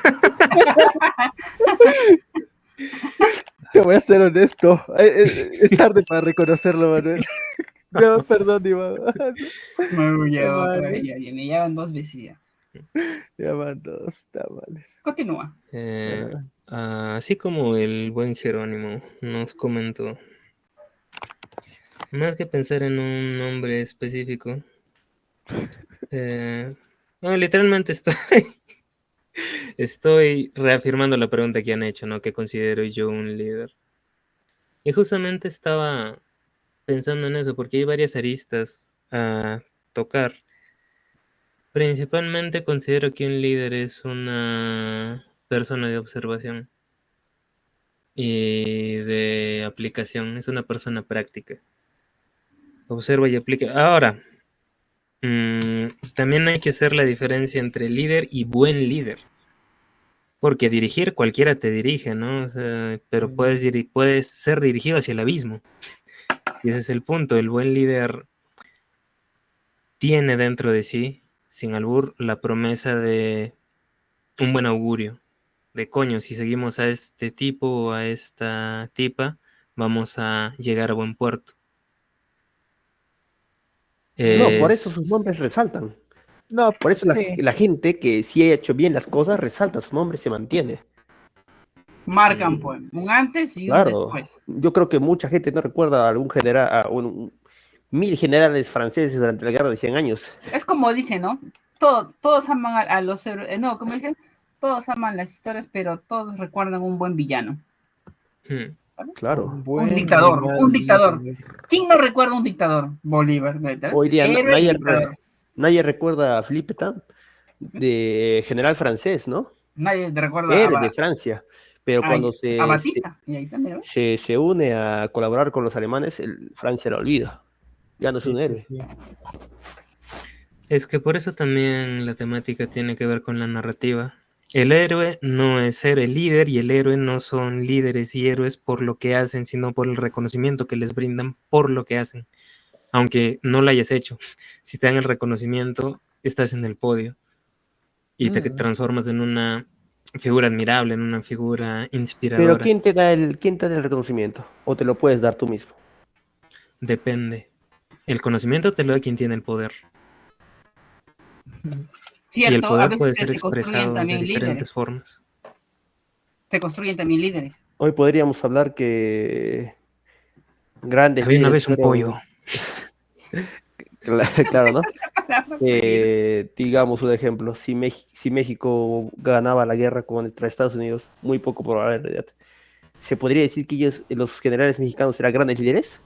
Speaker 4: Te voy a ser honesto. Es tarde para reconocerlo, Manuel. No, perdón, Iván.
Speaker 1: ya otra
Speaker 4: Vale.
Speaker 1: vez, ya van 2 veces ya.
Speaker 4: Ya van dos tamales.
Speaker 1: Continúa.
Speaker 2: Así como el buen Jerónimo nos comentó, más que pensar en un nombre específico, literalmente estoy reafirmando la pregunta que han hecho, ¿no? ¿Qué considero yo un líder? Y justamente estaba pensando en eso, porque hay varias aristas a tocar. Principalmente considero que un líder es una persona de observación y de aplicación, es una persona práctica. Observa y aplica. Ahora, también hay que hacer la diferencia entre líder y buen líder. Porque dirigir cualquiera te dirige, ¿no? O sea, pero puedes ser dirigido hacia el abismo. Y ese es el punto. El buen líder tiene dentro de sí, sin albur, la promesa de un buen augurio. De coño, si seguimos a este tipo o a esta tipa, vamos a llegar a buen puerto.
Speaker 3: No, por eso sus nombres resaltan.
Speaker 4: No,
Speaker 3: Por eso
Speaker 4: sí.
Speaker 3: la gente que sí ha hecho bien las cosas resalta, su nombre se mantiene.
Speaker 1: Marcan, pues, un antes y un
Speaker 3: Claro,
Speaker 1: después.
Speaker 3: yo creo que mucha gente no recuerda a algún general, mil generales franceses durante la guerra de 100 años.
Speaker 1: Es como dice, ¿no? Todos aman a los héroes. No, como dicen, todos aman las historias, pero todos recuerdan un buen villano.
Speaker 3: Claro.
Speaker 1: Un dictador, un dictador. ¿Quién no recuerda un dictador? Bolívar, ¿verdad?
Speaker 3: Hoy día
Speaker 1: Héroe y dictador.
Speaker 3: nadie recuerda a Philippe Pétain, de general francés, ¿no?
Speaker 1: Nadie te recuerda
Speaker 3: Héroe de Francia. Pero cuando
Speaker 1: a Batista. Y ahí está, mira.
Speaker 3: se une a colaborar con los alemanes, Francia lo olvida. Ya no es un héroe.
Speaker 4: Sí.
Speaker 2: Es que por eso también la temática tiene que ver con la narrativa. El héroe no es ser el líder y el héroe no son líderes y héroes por lo que hacen, sino por el reconocimiento que les brindan por lo que hacen. Aunque no lo hayas hecho. Si te dan el reconocimiento, estás en el podio y te transformas en una figura admirable, en una figura inspiradora.
Speaker 3: Pero ¿quién te da el reconocimiento? ¿O te lo puedes dar tú mismo?
Speaker 2: Depende. El conocimiento te lo da quien tiene el poder.
Speaker 1: Cierto,
Speaker 2: Y el
Speaker 1: a
Speaker 2: poder
Speaker 1: veces
Speaker 2: puede
Speaker 1: se
Speaker 2: ser
Speaker 1: construyen
Speaker 2: expresado de
Speaker 1: también
Speaker 2: diferentes
Speaker 1: líderes.
Speaker 2: formas.
Speaker 1: Se construyen también líderes.
Speaker 3: Hoy podríamos hablar que grandes
Speaker 2: Había una
Speaker 3: líderes
Speaker 2: vez un pollo.
Speaker 3: Claro, ¿no? Digamos un ejemplo, si México ganaba la guerra contra Estados Unidos, muy poco probable en realidad, ¿se podría decir que ellos, los generales mexicanos, eran grandes líderes?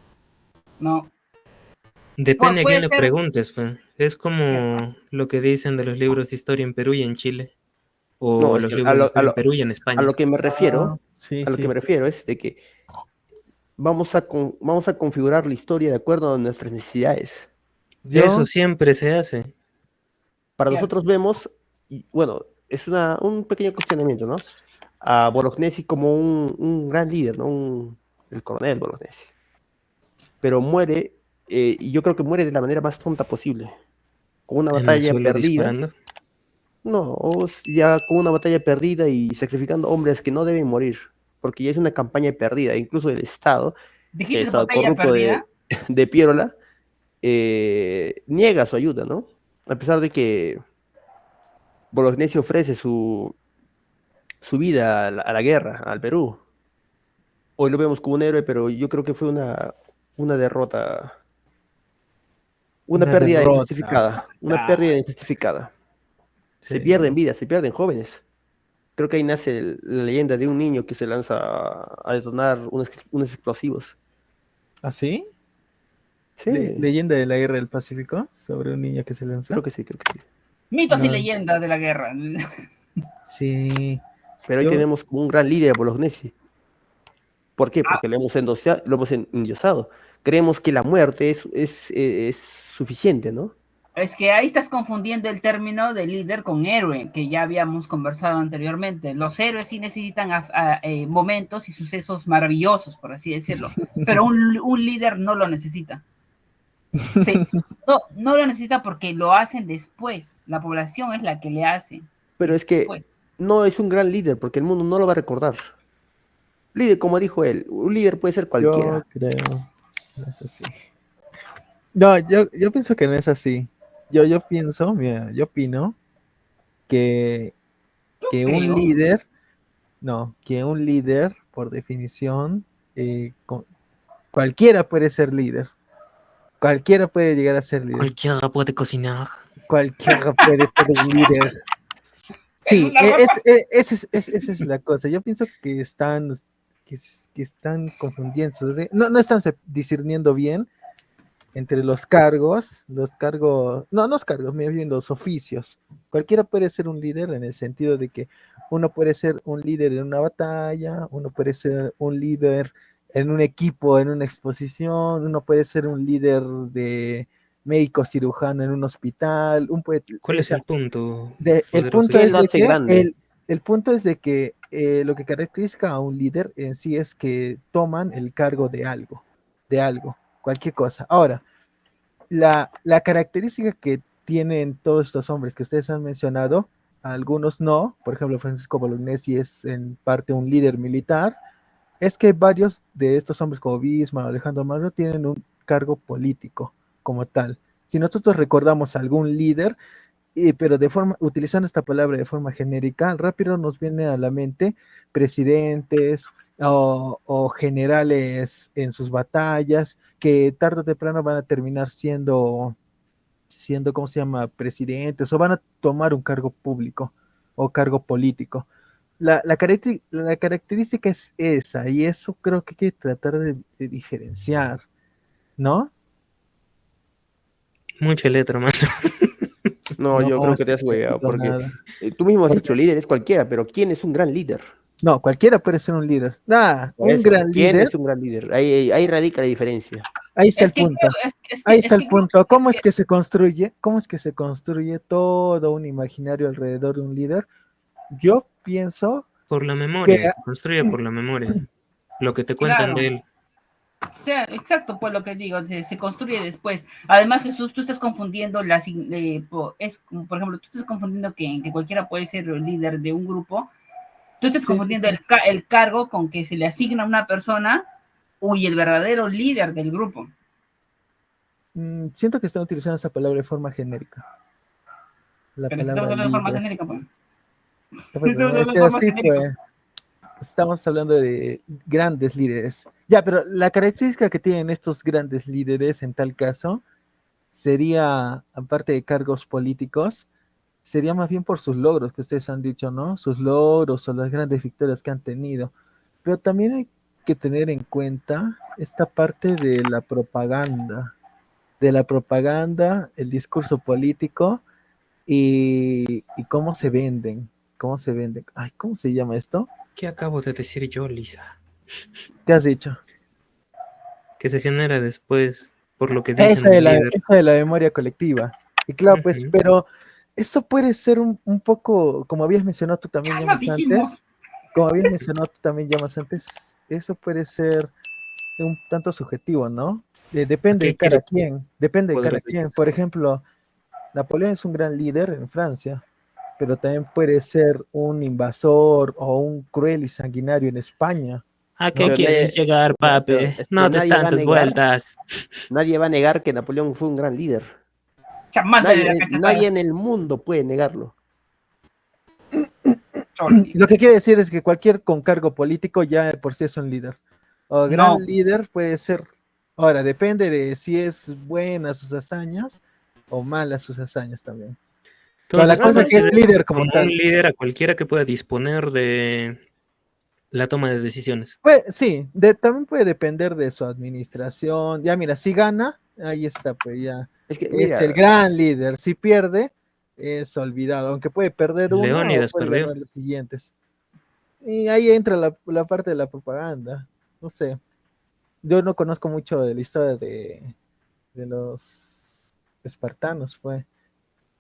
Speaker 1: No.
Speaker 2: Depende a
Speaker 1: Puede
Speaker 2: quién le
Speaker 1: ser.
Speaker 2: preguntes, pues. Es como lo que dicen de los libros de historia en Perú y en Chile. O
Speaker 3: No, es
Speaker 2: los
Speaker 3: que
Speaker 2: libros de historia en Perú y en España.
Speaker 3: a lo que me refiero,
Speaker 4: Sí,
Speaker 3: es de que vamos a configurar la historia de acuerdo a nuestras necesidades.
Speaker 2: Eso siempre se hace.
Speaker 3: Para nosotros vemos, bueno, es un pequeño cuestionamiento, ¿no? A Bolognesi como un gran líder, ¿no? El coronel Bolognesi. Pero muere, y yo creo que muere de la manera más tonta posible. Con una
Speaker 2: ¿En el
Speaker 3: batalla
Speaker 2: suelo
Speaker 3: perdida.
Speaker 2: disparando?
Speaker 3: No, ya con una batalla perdida y sacrificando hombres que no deben morir. Porque ya es una campaña perdida. Incluso el Estado,
Speaker 1: ¿Dijiste batalla perdida?
Speaker 3: de Pierola, niega su ayuda, ¿no? A pesar de que Bolognesi ofrece su vida a la guerra, al Perú. Hoy lo vemos como un héroe, pero yo creo que fue una derrota, una
Speaker 4: Una
Speaker 3: pérdida
Speaker 4: derrota.
Speaker 3: injustificada, una pérdida injustificada. Se
Speaker 4: Sí.
Speaker 3: pierden vidas, se pierden jóvenes. Creo que ahí nace la leyenda de un niño que se lanza a detonar unos explosivos.
Speaker 4: ¿Así?
Speaker 3: Sí,
Speaker 4: Leyenda de la Guerra del Pacífico sobre un niño que se lanzó.
Speaker 3: creo que sí, creo que sí.
Speaker 1: Mitos y
Speaker 4: No.
Speaker 1: leyendas de la guerra.
Speaker 4: Sí.
Speaker 3: Pero ahí
Speaker 4: Yo-
Speaker 3: tenemos como un gran líder a Bolognesi. ¿Por qué?
Speaker 1: Ah.
Speaker 3: Porque lo hemos endiosado. Creemos que la muerte es suficiente, ¿no?
Speaker 1: Es que ahí estás confundiendo el término de líder con héroe, que ya habíamos conversado anteriormente. Los héroes sí necesitan momentos y sucesos maravillosos, por así decirlo, pero un líder no lo necesita. Sí, no lo necesita porque lo hacen después. La población es la que le hace.
Speaker 3: Pero es que
Speaker 1: Después.
Speaker 3: no es un gran líder porque el mundo no lo va a recordar. Líder, como dijo él, un líder puede ser
Speaker 4: Yo
Speaker 3: cualquiera.
Speaker 4: creo. No es así. No, yo pienso que no es así. Yo pienso, mira, yo opino que, que un
Speaker 1: creo.
Speaker 4: líder, no, que un líder, por definición, cualquiera puede ser líder. Cualquiera puede llegar a ser líder.
Speaker 2: Cualquiera puede cocinar.
Speaker 4: Cualquiera puede ser un líder.
Speaker 1: Es
Speaker 4: Sí,
Speaker 1: una cosa.
Speaker 4: esa es la cosa. Yo pienso que están confundiéndose. No están discerniendo bien entre los cargos, no los cargos, más bien los oficios. Cualquiera puede ser un líder en el sentido de que uno puede ser un líder en una batalla, uno puede ser un líder en un equipo, en una exposición, uno puede ser un líder de médico cirujano en un hospital,
Speaker 2: ¿Cuál es el punto,
Speaker 4: el
Speaker 2: poderoso?
Speaker 4: punto
Speaker 3: ¿Qué
Speaker 4: es
Speaker 3: lo
Speaker 4: de
Speaker 3: hace
Speaker 4: que
Speaker 3: grande?
Speaker 4: el punto es de que lo que caracteriza a un líder en sí es que toman el cargo de algo, cualquier cosa. Ahora, la característica que tienen todos estos hombres que ustedes han mencionado, algunos no, por ejemplo, Francisco Bolognesi es en parte un líder militar, es que varios de estos hombres como Bismarck, Alejandro Magno, tienen un cargo político como tal. Si nosotros recordamos a algún líder, pero utilizando esta palabra de forma genérica, rápido nos viene a la mente presidentes o generales en sus batallas, que tarde o temprano van a terminar siendo, ¿cómo se llama?, presidentes, o van a tomar un cargo público o cargo político. La característica es esa, y eso creo que hay que tratar de diferenciar, ¿no?
Speaker 2: Mucha letra, mano.
Speaker 3: No, yo
Speaker 4: No,
Speaker 3: creo que te
Speaker 4: estoy
Speaker 3: has hueado,
Speaker 4: diciendo
Speaker 3: porque
Speaker 4: nada.
Speaker 3: tú mismo has
Speaker 4: Porque,
Speaker 3: dicho líder es cualquiera, pero ¿quién es un gran líder?
Speaker 4: no, cualquiera puede ser un líder. Nada,
Speaker 3: Por
Speaker 4: un
Speaker 3: eso,
Speaker 4: gran
Speaker 3: ¿quién
Speaker 4: líder.
Speaker 3: es un gran líder? Ahí radica la diferencia.
Speaker 4: Ahí está
Speaker 1: Es
Speaker 4: el
Speaker 1: que
Speaker 4: punto.
Speaker 1: creo,
Speaker 4: Ahí está el
Speaker 1: creo,
Speaker 4: punto. ¿Cómo es que se construye? ¿Cómo es que se construye todo un imaginario alrededor de un líder? Yo pienso
Speaker 2: Por la
Speaker 4: que
Speaker 2: memoria, se construye por la memoria. Lo que te cuentan
Speaker 1: claro.
Speaker 2: de él.
Speaker 1: Sea, exacto, pues lo que digo, se construye después. Además, Jesús, tú estás confundiendo por ejemplo, tú estás confundiendo que cualquiera puede ser el líder de un grupo. Tú estás
Speaker 4: sí, sí,
Speaker 1: confundiendo
Speaker 4: sí.
Speaker 1: el cargo con que se le asigna a una persona y el verdadero líder del grupo.
Speaker 4: Siento que están utilizando esa palabra de forma genérica. La
Speaker 1: Pero estamos
Speaker 4: palabra
Speaker 1: hablando de forma
Speaker 4: líder.
Speaker 1: genérica, pues.
Speaker 4: Pues,
Speaker 1: Estamos
Speaker 4: es
Speaker 1: hablando de
Speaker 4: que
Speaker 1: forma
Speaker 4: así
Speaker 1: genérica.
Speaker 4: pues. Estamos hablando de grandes líderes. Ya, pero la característica que tienen estos grandes líderes en tal caso sería, aparte de cargos políticos, sería más bien por sus logros que ustedes han dicho, ¿no? Sus logros o las grandes victorias que han tenido. Pero también hay que tener en cuenta esta parte de la propaganda, el discurso político y cómo se venden. Ay, ¿cómo se llama esto?
Speaker 2: ¿Qué acabo de decir yo, Lisa?
Speaker 4: ¿Qué has dicho?
Speaker 2: Que se genera después por lo que dicen del líder.
Speaker 4: Esa de la memoria colectiva. Y claro, pues,
Speaker 2: Ujú.
Speaker 4: pero eso puede ser un poco, como habías mencionado tú también,
Speaker 1: Ya lo dijimos.
Speaker 4: como habías mencionado tú también, llamas antes, eso puede ser un tanto subjetivo, ¿no? Depende de
Speaker 2: Aquí quiere
Speaker 4: cada quien, depende de
Speaker 2: poder
Speaker 4: cada
Speaker 2: decir.
Speaker 4: quien. Por ejemplo, Napoleón es un gran líder en Francia, pero también puede ser un invasor o un cruel y sanguinario en España.
Speaker 2: ¿A qué
Speaker 3: Pero
Speaker 2: quieres llegar, papi? No des
Speaker 3: nadie va a
Speaker 2: tantas
Speaker 3: negar,
Speaker 2: vueltas.
Speaker 3: nadie va a negar que Napoleón fue un gran líder.
Speaker 1: Chamándale la cachetada.
Speaker 3: Nadie en el mundo puede negarlo.
Speaker 4: Lo que quiere decir es que cualquier con cargo político ya de por sí es un líder. O gran
Speaker 1: No.
Speaker 4: líder puede ser. Ahora, depende de si es buenas sus hazañas o malas sus hazañas también. Pero la
Speaker 2: Entonces,
Speaker 4: cosa es que es líder como
Speaker 2: como
Speaker 4: tal.
Speaker 2: un líder a cualquiera que pueda disponer de la toma de decisiones.
Speaker 4: Pues, sí, también puede depender de su administración. Ya mira, si gana, ahí está, pues ya
Speaker 3: Es que,
Speaker 4: es
Speaker 3: mira,
Speaker 4: el gran líder. Si pierde, es olvidado, aunque puede perder uno o
Speaker 2: Leónidas
Speaker 4: puede
Speaker 2: perdió.
Speaker 4: ganar los siguientes. Y ahí entra la parte de la propaganda. No sé, yo no conozco mucho de la historia de los espartanos, fue.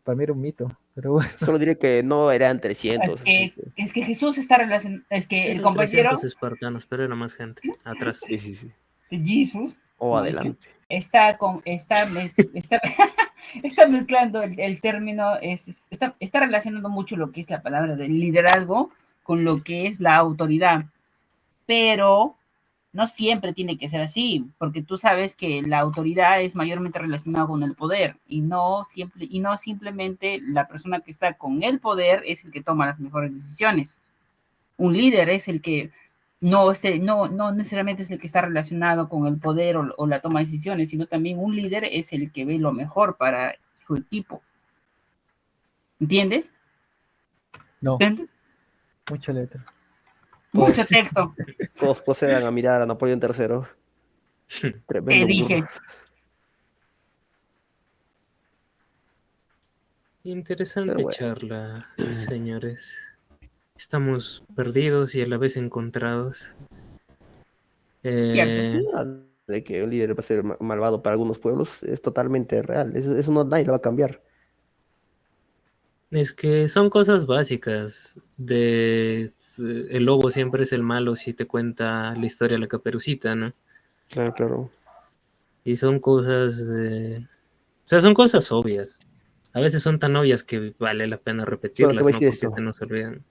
Speaker 4: Para mí era un mito, pero bueno.
Speaker 3: solo diré que no eran
Speaker 1: Es
Speaker 3: 300. Así
Speaker 1: que,
Speaker 3: que,
Speaker 1: es que Jesús está relacionado, es
Speaker 2: Sí,
Speaker 1: que el
Speaker 2: eran 300
Speaker 1: compañero
Speaker 2: espartanos, pero era más gente atrás.
Speaker 3: sí.
Speaker 1: de Jesús,
Speaker 3: O
Speaker 1: como dicen,
Speaker 3: adelante.
Speaker 1: está está mezclando el término, está relacionando mucho lo que es la palabra del liderazgo con lo que es la autoridad, pero no siempre tiene que ser así, porque tú sabes que la autoridad es mayormente relacionada con el poder y no simplemente la persona que está con el poder es el que toma las mejores decisiones. Un líder es el que no necesariamente es el que está relacionado con el poder o la toma de decisiones, sino también un líder es el que ve lo mejor para su equipo. ¿Entiendes?
Speaker 4: No,
Speaker 1: ¿Entiendes?
Speaker 4: mucha letra.
Speaker 1: Mucho texto.
Speaker 3: Todos procedan a mirar a Napoleón III.
Speaker 1: Te
Speaker 3: Tremendo burro.
Speaker 1: dije.
Speaker 3: Pero
Speaker 2: Interesante
Speaker 3: bueno.
Speaker 2: charla, señores. Estamos perdidos y a la vez encontrados.
Speaker 1: Cierto.
Speaker 3: De que un líder va a ser malvado para algunos pueblos es totalmente real. Eso no, nadie lo va a cambiar.
Speaker 2: Es que son cosas básicas el lobo siempre es el malo si te cuenta la historia de la Caperucita, ¿no?
Speaker 3: Claro.
Speaker 2: Y son cosas, o sea, son cosas obvias. A veces son tan obvias que vale la pena
Speaker 3: Solo te
Speaker 2: repetirlas,
Speaker 3: voy a
Speaker 2: ¿no?
Speaker 3: decir
Speaker 2: Porque
Speaker 3: esto.
Speaker 2: se nos olvidan.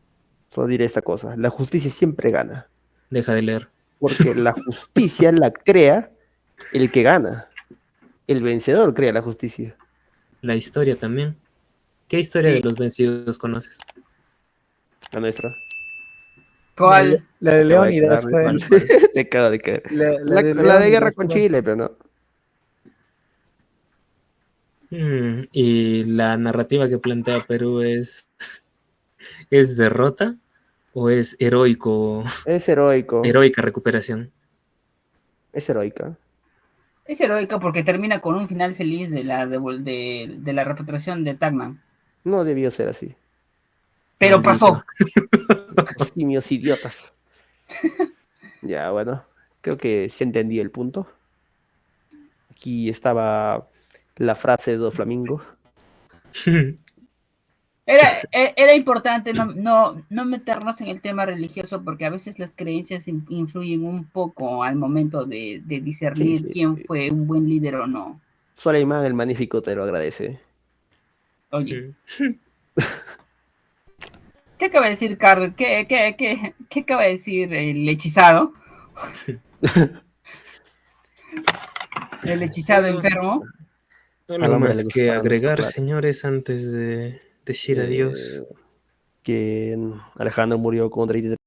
Speaker 3: Solo diré esta cosa. La justicia siempre gana.
Speaker 2: Deja de leer.
Speaker 3: Porque la justicia la crea el que gana. El vencedor crea la justicia.
Speaker 2: La historia también. ¿Qué historia de
Speaker 1: Sí.
Speaker 2: los vencidos conoces?
Speaker 3: La nuestra.
Speaker 1: ¿Cuál?
Speaker 4: La de
Speaker 3: Acaba de
Speaker 4: Leónidas
Speaker 3: quedar.
Speaker 4: fue.
Speaker 2: ¿Cuál, cuál?
Speaker 3: Te acaba de caer.
Speaker 4: La de
Speaker 3: La de guerra
Speaker 4: Leónidas
Speaker 3: con
Speaker 4: fue.
Speaker 3: Chile, pero no.
Speaker 2: Y la narrativa que plantea Perú ¿es derrota o es
Speaker 3: Es heroico.
Speaker 2: heroica recuperación?
Speaker 3: Es heroica.
Speaker 1: Es heroica porque termina con un final feliz de la repatriación de Tacna.
Speaker 3: No debió ser así.
Speaker 1: Pero
Speaker 2: Maldito.
Speaker 1: pasó.
Speaker 3: Simios idiotas. Ya, bueno. Creo que se entendió el punto. Aquí estaba la frase de Doflamingo.
Speaker 1: Era importante no meternos en el tema religioso porque a veces las creencias influyen un poco al momento de discernir
Speaker 3: Sí.
Speaker 1: quién fue un buen líder o no.
Speaker 3: Soleiman el Magnífico te lo agradece.
Speaker 1: Oye, ¿qué acaba de decir Carl? ¿Qué acaba de decir el hechizado? El hechizado
Speaker 2: Bueno,
Speaker 1: enfermo.
Speaker 3: Al
Speaker 2: algo
Speaker 3: hombre
Speaker 2: más
Speaker 3: le
Speaker 2: que
Speaker 3: gustaban los
Speaker 2: agregar,
Speaker 3: chocolates.
Speaker 2: señores, antes de decir adiós.
Speaker 3: Que Alejandro murió con 33